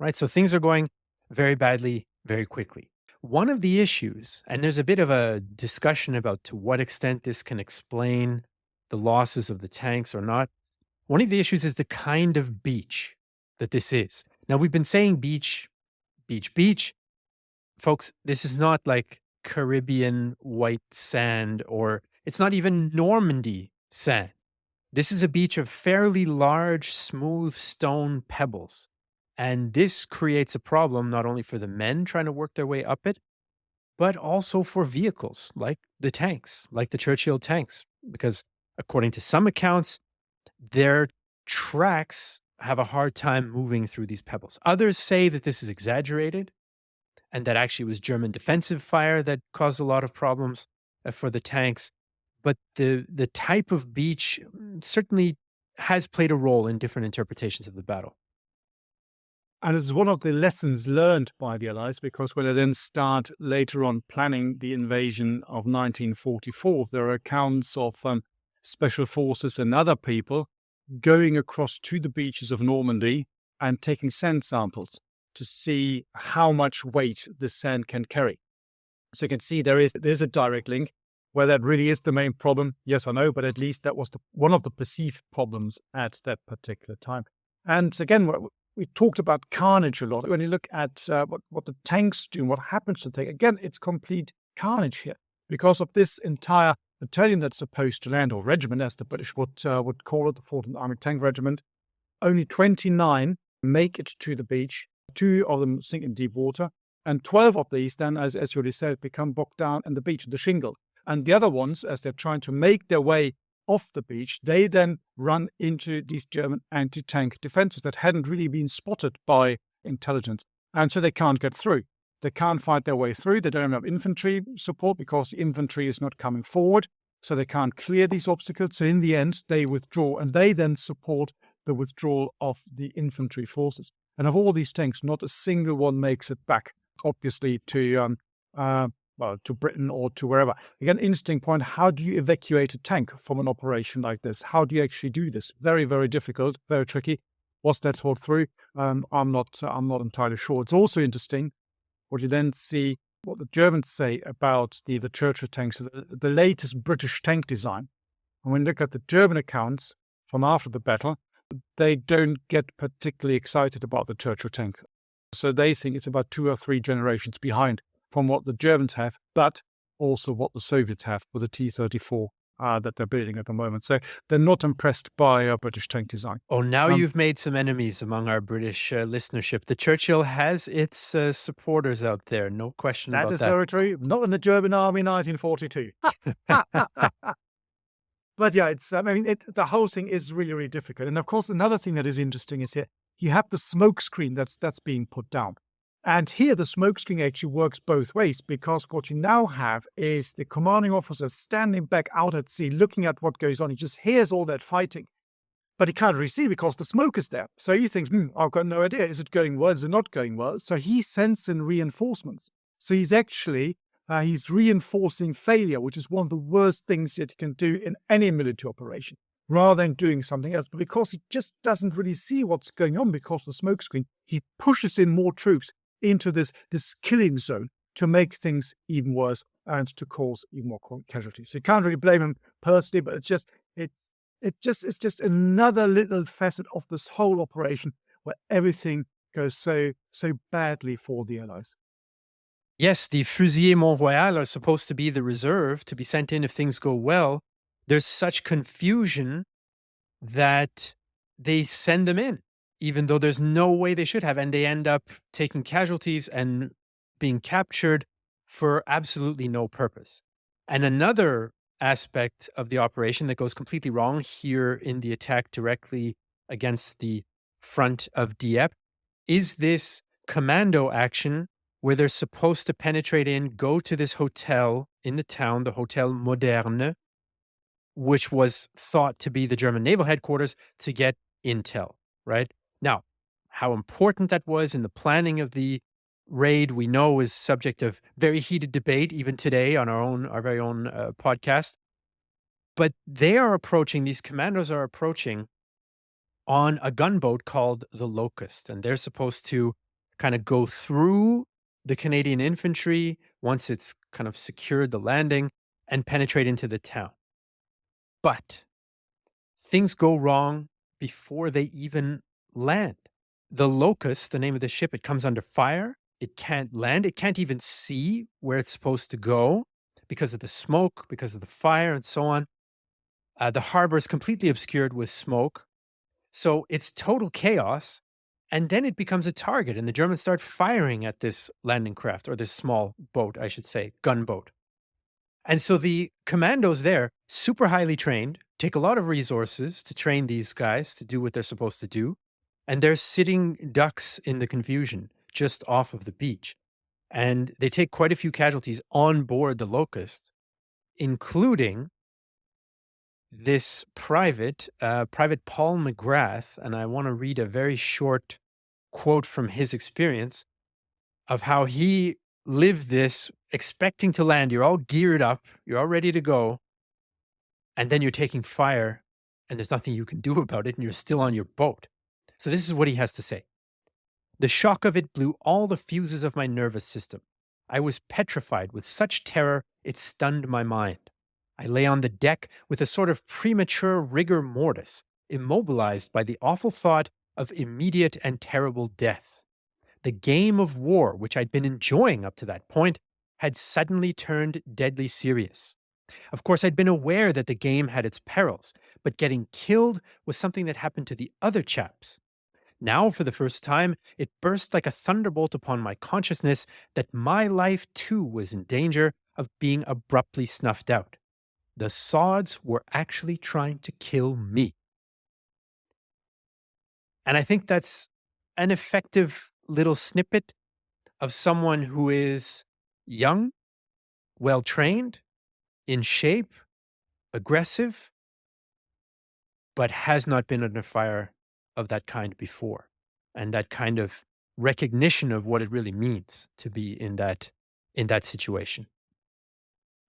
Right? So things are going very badly, very quickly. One of the issues, and there's a bit of a discussion about to what extent this can explain the losses of the tanks or not. One of the issues is the kind of beach that this is. Now, we've been saying beach, beach, beach. Folks, this is not like Caribbean white sand, or it's not even Normandy sand. This is a beach of fairly large, smooth stone pebbles. And this creates a problem not only for the men trying to work their way up it, but also for vehicles like the tanks, like the Churchill tanks, because according to some accounts, their tracks have a hard time moving through these pebbles. Others say that this is exaggerated and that actually it was German defensive fire that caused a lot of problems for the tanks. But the type of beach certainly has played a role in different interpretations of the battle. And it's one of the lessons learned by the Allies, because when they then start later on planning the invasion of 1944, there are accounts of special forces and other people going across to the beaches of Normandy and taking sand samples to see how much weight the sand can carry. So you can see there's a direct link. Where that really is the main problem, yes or no, but at least that was one of the perceived problems at that particular time. And again, we talked about carnage a lot. When you look at what the tanks do and what happens to the tank, again, it's complete carnage here because of this entire battalion that's supposed to land, or regiment, as the British would call it, the 14th Army Tank Regiment. Only 29 make it to the beach. 2 of them sink in deep water, and 12 of these then, as you already said, become bogged down in the beach, the shingle. And the other ones, as they're trying to make their way off the beach, they then run into these German anti-tank defenses that hadn't really been spotted by intelligence. And so they can't get through. They can't fight their way through. They don't have infantry support because the infantry is not coming forward. So they can't clear these obstacles. So in the end, they withdraw, and they then support the withdrawal of the infantry forces. And of all these tanks, not a single one makes it back, obviously, to to Britain or to wherever. Again, interesting point. How do you evacuate a tank from an operation like this? How do you actually do this? Very, very difficult, very tricky. Was that thought through? I'm not entirely sure. It's also interesting what you then see, what the Germans say about the Churchill tanks, the latest British tank design. And when you look at the German accounts from after the battle, they don't get particularly excited about the Churchill tank. So they think it's about 2 or 3 generations behind from what the Germans have, but also what the Soviets have with the T-34 that they're building at the moment. So they're not impressed by our British tank design. Oh, now you've made some enemies among our British listenership. The Churchill has its supporters out there, no question That about is that. so true. Not in the German army in 1942. But yeah, it's the whole thing is really, really difficult. And of course, another thing that is interesting is here, you have the smoke screen that's being put down. And here the smoke screen actually works both ways, because what you now have is the commanding officer standing back out at sea, looking at what goes on. He just hears all that fighting, but he can't really see because the smoke is there. So he thinks, I've got no idea. Is it going well? Is it not going well? So he sends in reinforcements. So he's actually he's reinforcing failure, which is one of the worst things that you can do in any military operation, rather than doing something else. But because he just doesn't really see what's going on because of the smoke screen, he pushes in more troops into this killing zone to make things even worse and to cause even more casualties. So you can't really blame him personally, but it's just another little facet of this whole operation where everything goes so badly for the Allies. Yes, the Fusiliers Mont-Royal are supposed to be the reserve to be sent in if things go well. There's such confusion that they send them in, even though there's no way they should have. And they end up taking casualties and being captured for absolutely no purpose. And another aspect of the operation that goes completely wrong here in the attack directly against the front of Dieppe is this commando action where they're supposed to penetrate in, go to this hotel in the town, the Hotel Moderne, which was thought to be the German naval headquarters, to get intel, right? Now, how important that was in the planning of the raid, we know is subject of very heated debate even today on our very own podcast. But these commandos are approaching on a gunboat called the Locust, and they're supposed to kind of go through the Canadian infantry once it's kind of secured the landing and penetrate into the town. But things go wrong before they even land. The Locust, the name of the ship, it comes under fire. It can't land. It can't even see where it's supposed to go because of the smoke, because of the fire, and so on. The harbor is completely obscured with smoke. So it's total chaos. And then it becomes a target, and the Germans start firing at this landing craft, or this small boat, I should say, gunboat. And so the commandos there, super highly trained, take a lot of resources to train these guys to do what they're supposed to do. And they're sitting ducks in the confusion just off of the beach. And they take quite a few casualties on board the Locust, including this Private Paul McGrath. And I want to read a very short quote from his experience of how he lived this, expecting to land. You're all geared up, you're all ready to go, and then you're taking fire, and there's nothing you can do about it, and you're still on your boat. So this is what he has to say. The shock of it blew all the fuses of my nervous system. I was petrified with such terror, it stunned my mind. I lay on the deck with a sort of premature rigor mortis, immobilized by the awful thought of immediate and terrible death. The game of war, which I'd been enjoying up to that point, had suddenly turned deadly serious. Of course, I'd been aware that the game had its perils, but getting killed was something that happened to the other chaps. Now, for the first time, it burst like a thunderbolt upon my consciousness that my life too was in danger of being abruptly snuffed out. The sods were actually trying to kill me. And I think that's an effective little snippet of someone who is young, well trained, in shape, aggressive, but has not been under fire of that kind before. And that kind of recognition of what it really means to be in that situation.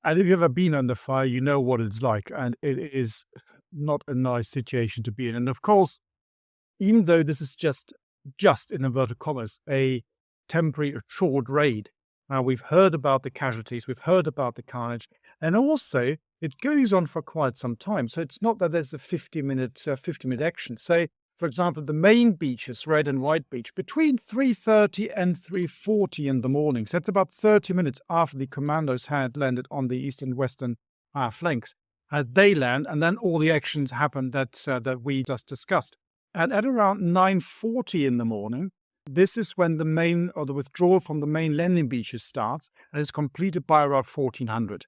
And if you've ever been under fire, you know what it's like. And it is not a nice situation to be in. And of course, even though this is just in inverted commas, a temporary, short raid, now we've heard about the casualties, we've heard about the carnage, and also it goes on for quite some time. So it's not that there's a 50-minute action. Say, for example, the main beaches, Red and White Beach, between 3:30 and 3:40 in the morning. So that's about 30 minutes after the commandos had landed on the east and western flanks. They land, and then all the actions happen that we just discussed. And at around 9:40 in the morning, this is when the withdrawal from the main landing beaches starts, and is completed by around 1400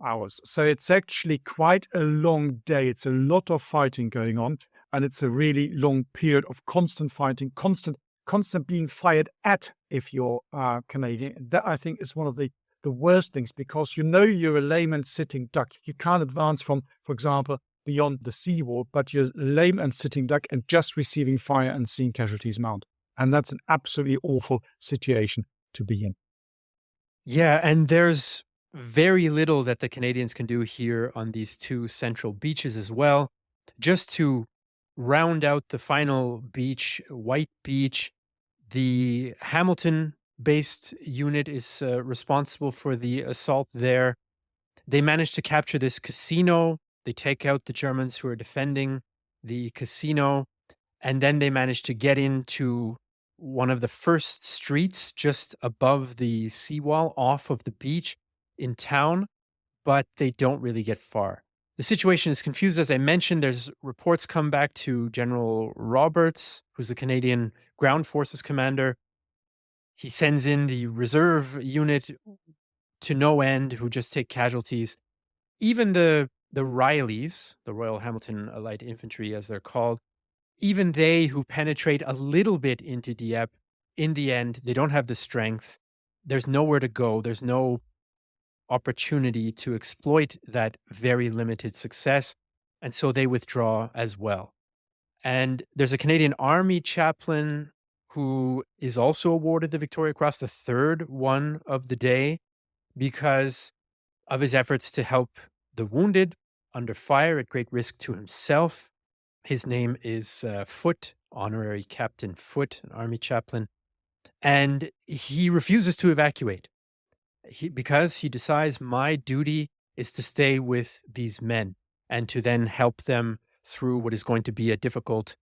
hours. So it's actually quite a long day. It's a lot of fighting going on, and it's a really long period of constant fighting, constant being fired at if you're Canadian. That, I think, is one of the worst things, because you're a layman sitting duck. You can't advance from, for example, beyond the seawall, but you're lame and sitting duck and just receiving fire and seeing casualties mount. And that's an absolutely awful situation to be in. Yeah, and there's very little that the Canadians can do here on these two central beaches as well. Just to round out the final beach, White Beach, the Hamilton-based unit is responsible for the assault there. They managed to capture this casino. They take out the Germans who are defending the casino, and then they managed to get into one of the first streets just above the seawall off of the beach in town, but they don't really get far. The situation is confused. As I mentioned, there's reports come back to General Roberts, who's the Canadian Ground Forces commander. He sends in the reserve unit to no end, who just take casualties. Even the Rileys, the Royal Hamilton Light Infantry, as they're called, even they who penetrate a little bit into Dieppe, in the end, they don't have the strength. There's nowhere to go. There's no opportunity to exploit that very limited success. And so they withdraw as well. And there's a Canadian Army chaplain who is also awarded the Victoria Cross, the third one of the day, because of his efforts to help the wounded under fire at great risk to himself. His name is Foote, Honorary Captain Foote, an Army chaplain. And he refuses to evacuate because he decides, my duty is to stay with these men and to then help them through what is going to be a difficult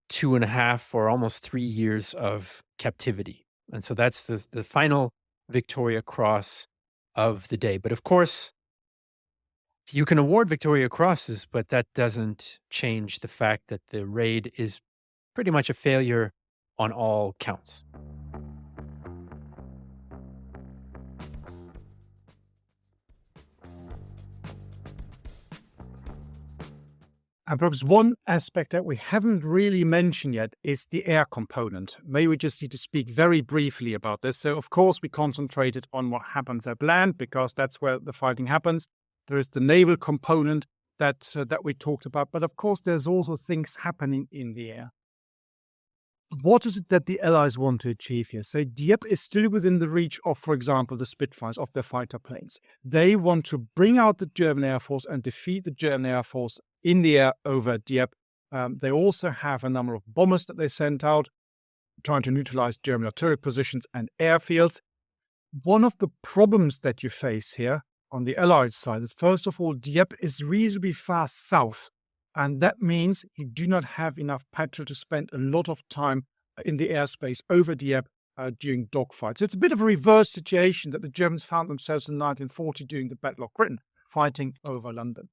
2.5 or almost 3 years of captivity. And so that's the final Victoria Cross of the day. But of course, you can award Victoria Crosses, but that doesn't change the fact that the raid is pretty much a failure on all counts. And perhaps one aspect that we haven't really mentioned yet is the air component. Maybe we just need to speak very briefly about this. So, of course, we concentrated on what happens at land because that's where the fighting happens. There is the naval component that we talked about. But, of course, there's also things happening in the air. What is it that the Allies want to achieve here? So Dieppe is still within the reach of, for example, the Spitfires, of their fighter planes. They want to bring out the German Air Force and defeat the German Air Force in the air over Dieppe. They also have a number of bombers that they sent out, trying to neutralize German artillery positions and airfields. One of the problems that you face here on the Allied side is, first of all, Dieppe is reasonably far south. And that means you do not have enough petrol to spend a lot of time in the airspace over Dieppe during dogfights. It's a bit of a reverse situation that the Germans found themselves in 1940 during the Battle of Britain, fighting over London.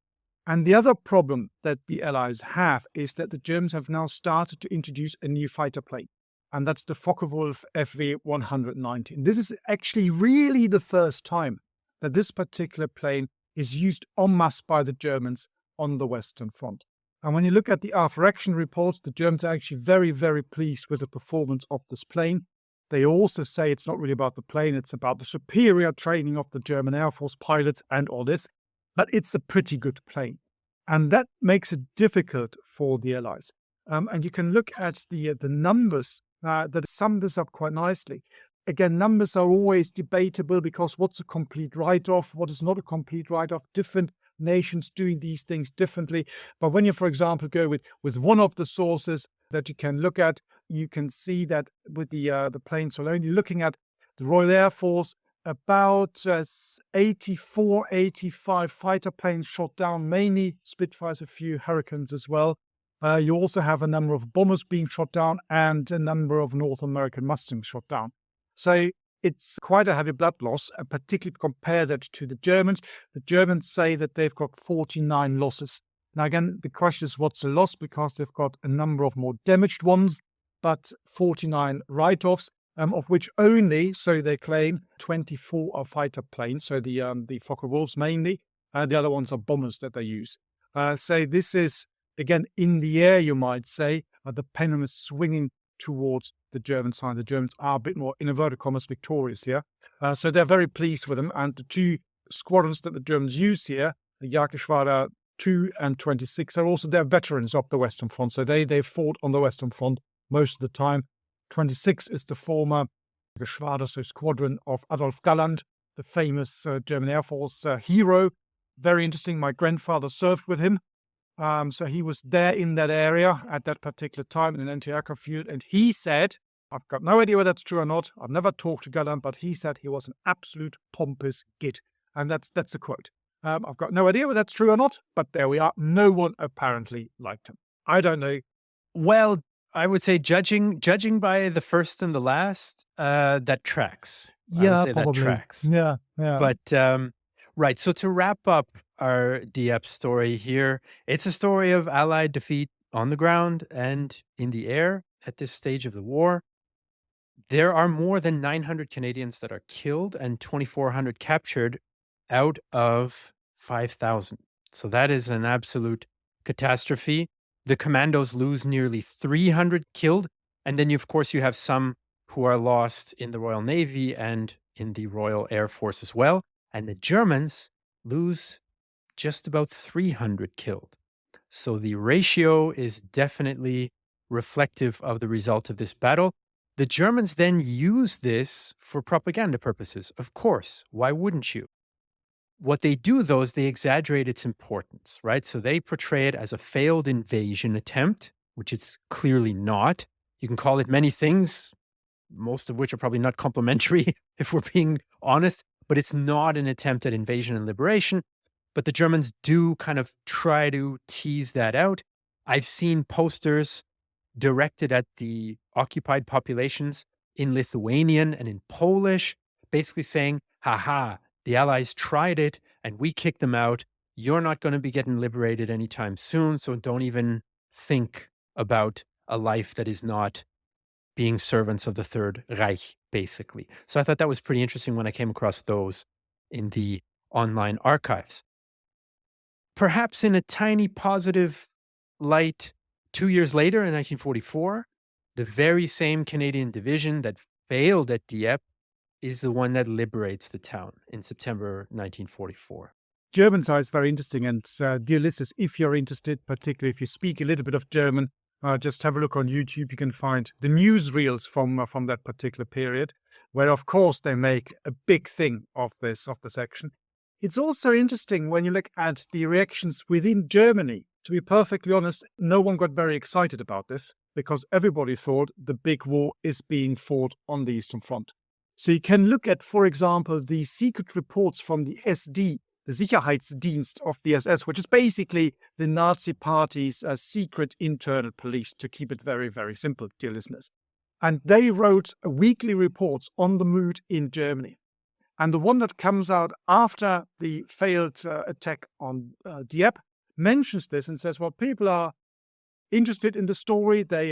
And the other problem that the Allies have is that the Germans have now started to introduce a new fighter plane. And that's the Focke-Wulf FW119. This is actually really the first time that this particular plane is used en masse by the Germans on the Western Front. And when you look at the after-action reports, the Germans are actually very, very pleased with the performance of this plane. They also say it's not really about the plane, it's about the superior training of the German Air Force pilots and all this. but it's a pretty good plane. And that makes it difficult for the Allies. And you can look at the numbers that sum this up quite nicely. Again, numbers are always debatable because what's a complete write-off, what is not a complete write-off, different nations doing these things differently. But when you, for example, go with one of the sources that you can look at, you can see that with the planes alone, you're looking at the Royal Air Force, about 84, 85 fighter planes shot down, mainly Spitfires, a few Hurricanes as well. You also have a number of bombers being shot down and a number of North American Mustangs shot down. So it's quite a heavy blood loss, particularly compare that to the Germans. The Germans say that they've got 49 losses. Now, again, the question is what's a loss, because they've got a number of more damaged ones, but 49 write-offs, of which only, so they claim, 24 are fighter planes, so the Fokker-Wulfs mainly, the other ones are bombers that they use. So this is, again, in the air, you might say, the pendulum is swinging towards the German side. The Germans are a bit more, in inverted commas, victorious here. So they're very pleased with them. And the two squadrons that the Germans use here, the Jagdgeschwader 2 and 26, are also their veterans of the Western Front. So they fought on the Western Front most of the time. 26 is the former Geschwader, so squadron of Adolf Galland, the famous German Air Force hero. Very interesting. My grandfather served with him. So he was there in that area at that particular time in an anti-aircraft field. And he said, I've got no idea whether that's true or not. I've never talked to Galland, but he said he was an absolute pompous git. And that's a quote. I've got no idea whether that's true or not, but there we are. No one apparently liked him. I don't know. Well, I would say judging by the first and the last, that tracks. I would say probably. that tracks. Yeah. But right. So to wrap up our Dieppe story here, it's a story of Allied defeat on the ground and in the air at this stage of the war. There are more than 900 Canadians that are killed and 2,400 captured out of 5,000. So that is an absolute catastrophe. The commandos lose nearly 300 killed. And then, of course, you have some who are lost in the Royal Navy and in the Royal Air Force as well. And the Germans lose just about 300 killed. So the ratio is definitely reflective of the result of this battle. The Germans then use this for propaganda purposes. Of course, why wouldn't you? What they do, though, is they exaggerate its importance, right? So they portray it as a failed invasion attempt, which it's clearly not. You can call it many things, most of which are probably not complimentary, if we're being honest, but it's not an attempt at invasion and liberation. But the Germans do kind of try to tease that out. I've seen posters directed at the occupied populations in Lithuanian and in Polish, basically saying, haha, the Allies tried it and we kicked them out. You're not going to be getting liberated anytime soon. So don't even think about a life that is not being servants of the Third Reich, basically. So I thought that was pretty interesting when I came across those in the online archives. Perhaps in a tiny positive light, 2 years later in 1944, the very same Canadian division that failed at Dieppe is the one that liberates the town in September 1944. German side is very interesting. And dear listeners, if you're interested, particularly if you speak a little bit of German, just have a look on YouTube. You can find the newsreels from that particular period, where, of course, they make a big thing of the section. It's also interesting when you look at the reactions within Germany. To be perfectly honest, no one got very excited about this because everybody thought the big war is being fought on the Eastern Front. So you can look at, for example, the secret reports from the SD, the Sicherheitsdienst of the SS, which is basically the Nazi Party's secret internal police, to keep it very, very simple, dear listeners. And they wrote weekly reports on the mood in Germany. And the one that comes out after the failed attack on Dieppe mentions this and says, well, people are interested in the story. They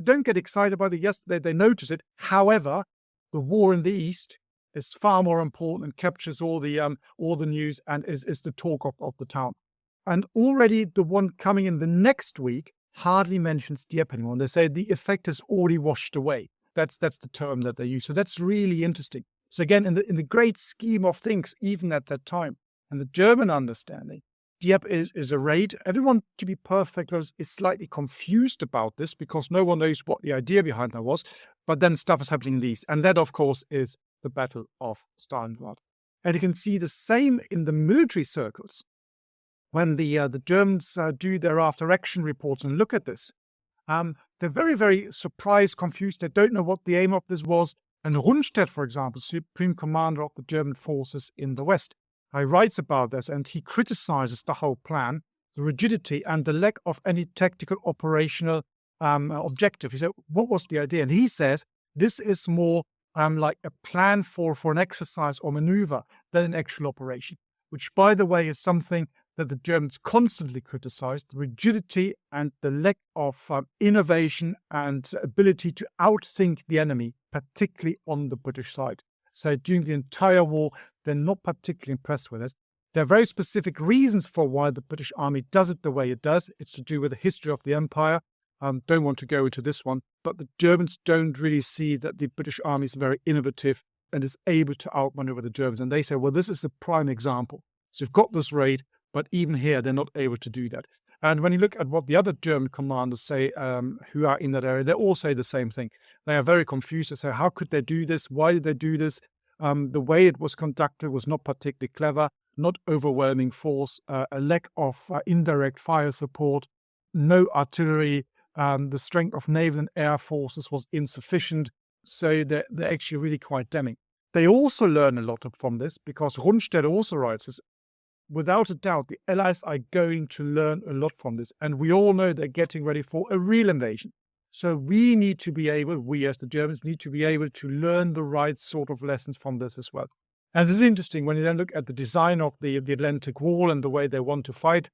don't get excited about it. Yes, they notice it. However, the war in the East is far more important and captures all the news and is the talk of the town. And already the one coming in the next week hardly mentions Dieppe anymore. And they say the effect has already washed away. That's the term that they use. So that's really interesting. So again, in the great scheme of things, even at that time, And the German understanding, Dieppe is a raid. Everyone, to be perfect, is slightly confused about this because no one knows what the idea behind that was. But then stuff is happening in the east. And that, of course, is the Battle of Stalingrad. And you can see the same in the military circles. When the Germans do their after action reports and look at this, they're very, very surprised, confused. They don't know what the aim of this was. And Rundstedt, for example, Supreme Commander of the German forces in the West, he writes about this and he criticizes the whole plan, the rigidity and the lack of any tactical operational objective. He said, what was the idea? And he says, this is more like a plan for an exercise or maneuver than an actual operation, which, by the way, is something that the Germans constantly criticized, the rigidity and the lack of innovation and ability to outthink the enemy, particularly on the British side. So during the entire war, they're not particularly impressed with this. There are very specific reasons for why the British Army does it the way it does. It's to do with the history of the empire. Don't want to go into this one, but the Germans don't really see that the British Army is very innovative and is able to outmaneuver the Germans. And they say, well, this is a prime example. So you've got this raid, but even here, they're not able to do that. And when you look at what the other German commanders say who are in that area, they all say the same thing. They are very confused. They say, how could they do this? Why did they do this? The way it was conducted was not particularly clever, not overwhelming force, a lack of indirect fire support, no artillery, the strength of naval and air forces was insufficient. So they're actually really quite damning. They also learn a lot from this because Rundstedt also writes this. Without a doubt, the Allies are going to learn a lot from this. And we all know they're getting ready for a real invasion. So we need to be able, we as the Germans, need to be able to learn the right sort of lessons from this as well. And it's interesting when you then look at the design of the Atlantic Wall and the way they want to fight.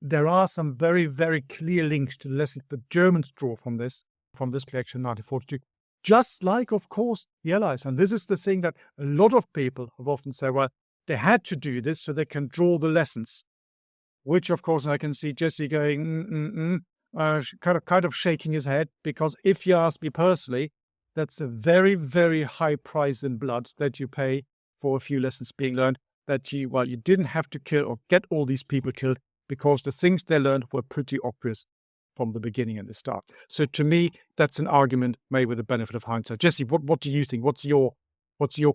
There are some very, very clear links to the lessons the Germans draw from this collection, 1942. Just like, of course, the Allies. And this is the thing that a lot of people have often said, well, they had to do this so they can draw the lessons. Which, of course, I can see Jesse going, kind of shaking his head, because if you ask me personally, that's a very, very high price in blood that you pay for a few lessons being learned, that you didn't have to kill or get all these people killed, because the things they learned were pretty obvious from the beginning and the start. So to me, that's an argument made with the benefit of hindsight. Jesse, what do you think? What's your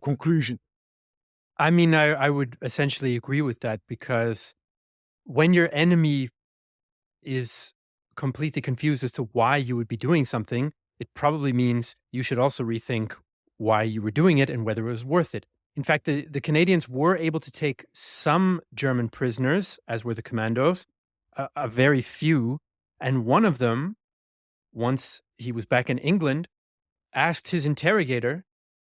conclusion? I mean, I would essentially agree with that, because when your enemy is completely confused as to why you would be doing something, it probably means you should also rethink why you were doing it and whether it was worth it. In fact, the Canadians were able to take some German prisoners, as were the Commandos, a very few. And one of them, once he was back in England, asked his interrogator,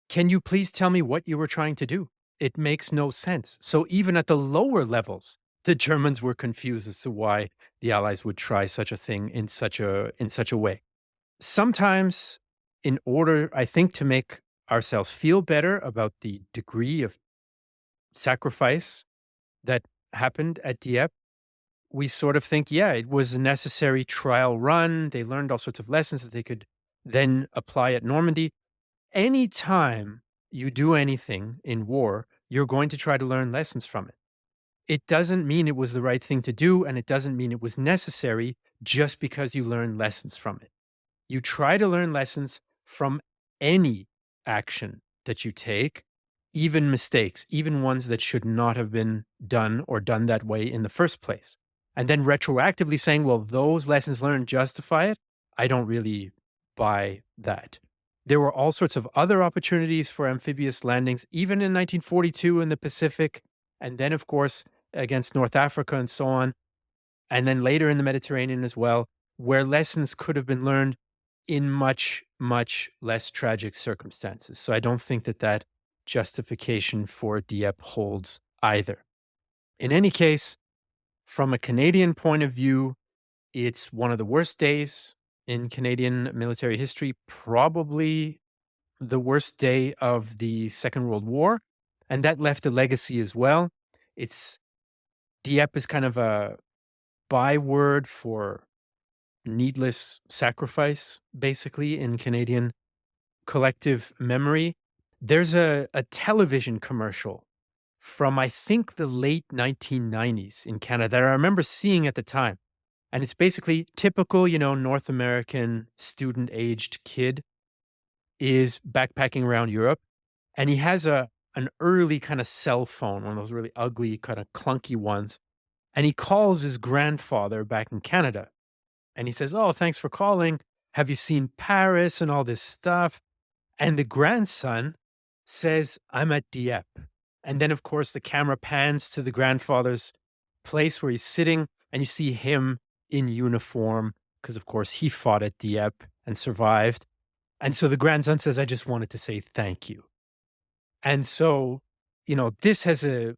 "Can you please tell me what you were trying to do? It makes no sense." So even at the lower levels, the Germans were confused as to why the Allies would try such a thing in such a way. Sometimes, in order, I think, to make ourselves feel better about the degree of sacrifice that happened at Dieppe, we sort of think, yeah, it was a necessary trial run. They learned all sorts of lessons that they could then apply at Normandy. Anytime you do anything in war, you're going to try to learn lessons from it. It doesn't mean it was the right thing to do, and it doesn't mean it was necessary just because you learn lessons from it. You try to learn lessons from any action that you take, even mistakes, even ones that should not have been done or done that way in the first place. And then retroactively saying, well, those lessons learned justify it, I don't really buy that. There were all sorts of other opportunities for amphibious landings, even in 1942 in the Pacific, and then, of course, against North Africa and so on, and then later in the Mediterranean as well, where lessons could have been learned in much, much less tragic circumstances. So I don't think that justification for Dieppe holds either. In any case, from a Canadian point of view, it's one of the worst days in Canadian military history, probably the worst day of the Second World War. And that left a legacy as well. Dieppe is kind of a byword for needless sacrifice, basically, in Canadian collective memory. There's a television commercial from, I think, the late 1990s in Canada that I remember seeing at the time. And it's basically typical, North American student-aged kid is backpacking around Europe, and he has an early kind of cell phone, one of those really ugly, kind of clunky ones, and he calls his grandfather back in Canada, and he says, "Oh, thanks for calling. Have you seen Paris and all this stuff?" And the grandson says, "I'm at Dieppe." And then, of course, the camera pans to the grandfather's place where he's sitting, and you see him in uniform because, of course, he fought at Dieppe and survived. And so the grandson says, "I just wanted to say thank you." And so, this has a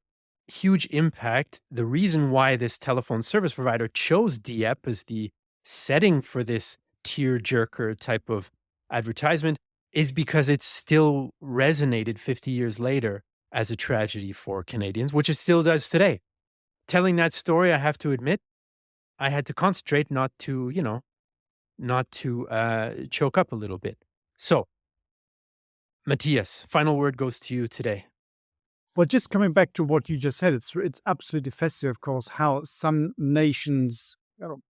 huge impact. The reason why this telephone service provider chose Dieppe as the setting for this tear-jerker type of advertisement is because it still resonated 50 years later as a tragedy for Canadians, which it still does today. Telling that story, I have to admit, I had to concentrate not to choke up a little bit. So, Matthias, final word goes to you today. Well, just coming back to what you just said, it's absolutely fascinating, of course, how some nations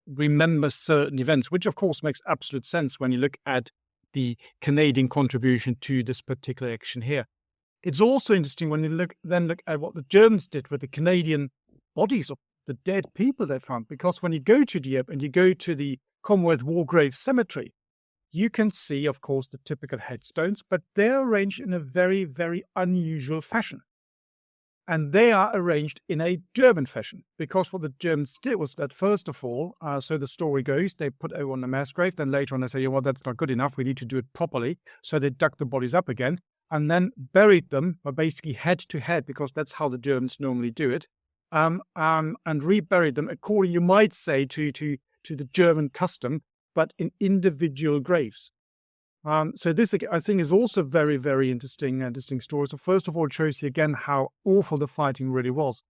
remember certain events, which of course makes absolute sense when you look at the Canadian contribution to this particular action here. It's also interesting when you look at what the Germans did with the Canadian bodies of the dead people they found, because when you go to Dieppe and you go to the Commonwealth War Graves Cemetery, you can see, of course, the typical headstones, but they're arranged in a very, very unusual fashion. And they are arranged in a German fashion, because what the Germans did was that, first of all, so the story goes, they put everyone on a mass grave, then later on they say, well, that's not good enough, we need to do it properly. So they dug the bodies up again and then buried them, basically head to head, because that's how the Germans normally do it, and reburied them according, you might say, to the German custom, but in individual graves. So this, I think, is also very, very interesting story. So first of all, it shows you again how awful the fighting really was.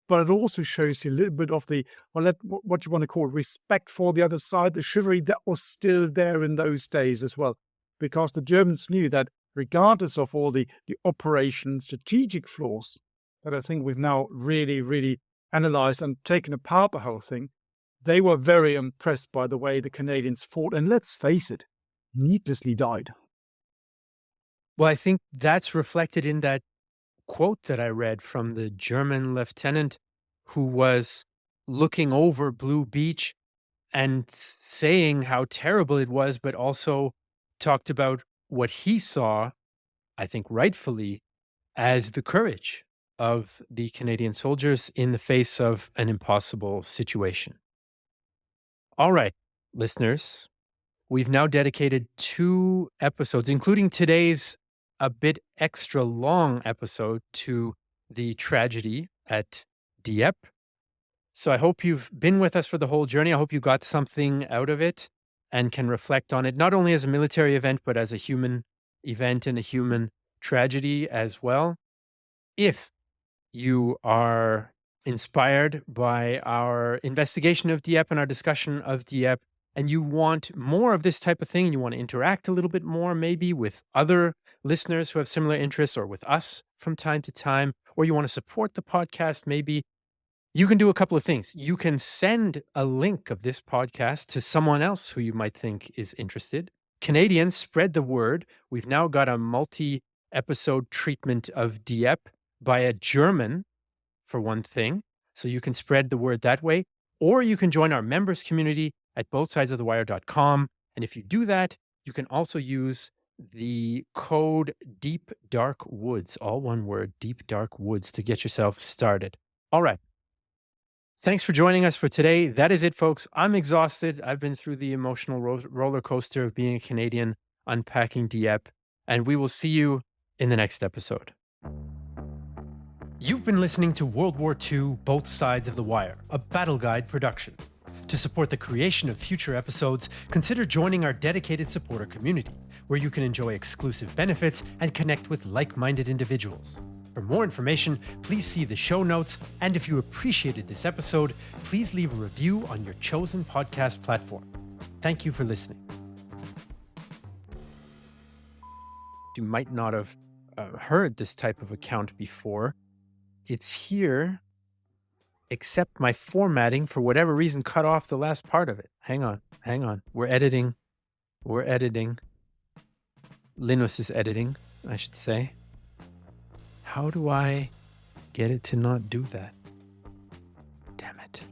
But it also shows you a little bit of the, what you want to call respect for the other side, the chivalry that was still there in those days as well. Because the Germans knew that regardless of all the operation strategic flaws that I think we've now really, really analyzed and taken apart the whole thing, they were very impressed by the way the Canadians fought. And let's face it, needlessly died. Well, I think that's reflected in that quote that I read from the German lieutenant who was looking over Blue Beach and saying how terrible it was, but also talked about what he saw, I think rightfully, as the courage of the Canadian soldiers in the face of an impossible situation. All right, listeners, we've now dedicated 2 episodes, including today's a bit extra long episode, to the tragedy at Dieppe. So I hope you've been with us for the whole journey. I hope you got something out of it and can reflect on it, not only as a military event, but as a human event and a human tragedy as well. If you are inspired by our investigation of Dieppe and our discussion of Dieppe, and you want more of this type of thing, and you want to interact a little bit more, maybe with other listeners who have similar interests, or with us from time to time, or you want to support the podcast, maybe you can do a couple of things. You can send a link of this podcast to someone else who you might think is interested. Canadians, spread the word. We've now got a multi-episode treatment of Dieppe by a German, for one thing. So you can spread the word that way. Or you can join our members community at bothsidesofthewire.com. And if you do that, you can also use the code Deep Dark Woods, all one word, Deep Dark Woods, to get yourself started. All right. Thanks for joining us for today. That is it, folks. I'm exhausted. I've been through the emotional roller coaster of being a Canadian, unpacking Dieppe, and we will see you in the next episode. You've been listening to World War II, Both Sides of the Wire, a Battle Guide production. To support the creation of future episodes, consider joining our dedicated supporter community, where you can enjoy exclusive benefits and connect with like-minded individuals. For more information, please see the show notes, and if you appreciated this episode, please leave a review on your chosen podcast platform. Thank you for listening. You might not have heard this type of account before. It's here, except my formatting, for whatever reason, cut off the last part of it. Hang on. We're editing. Linus is editing, I should say. How do I get it to not do that? Damn it.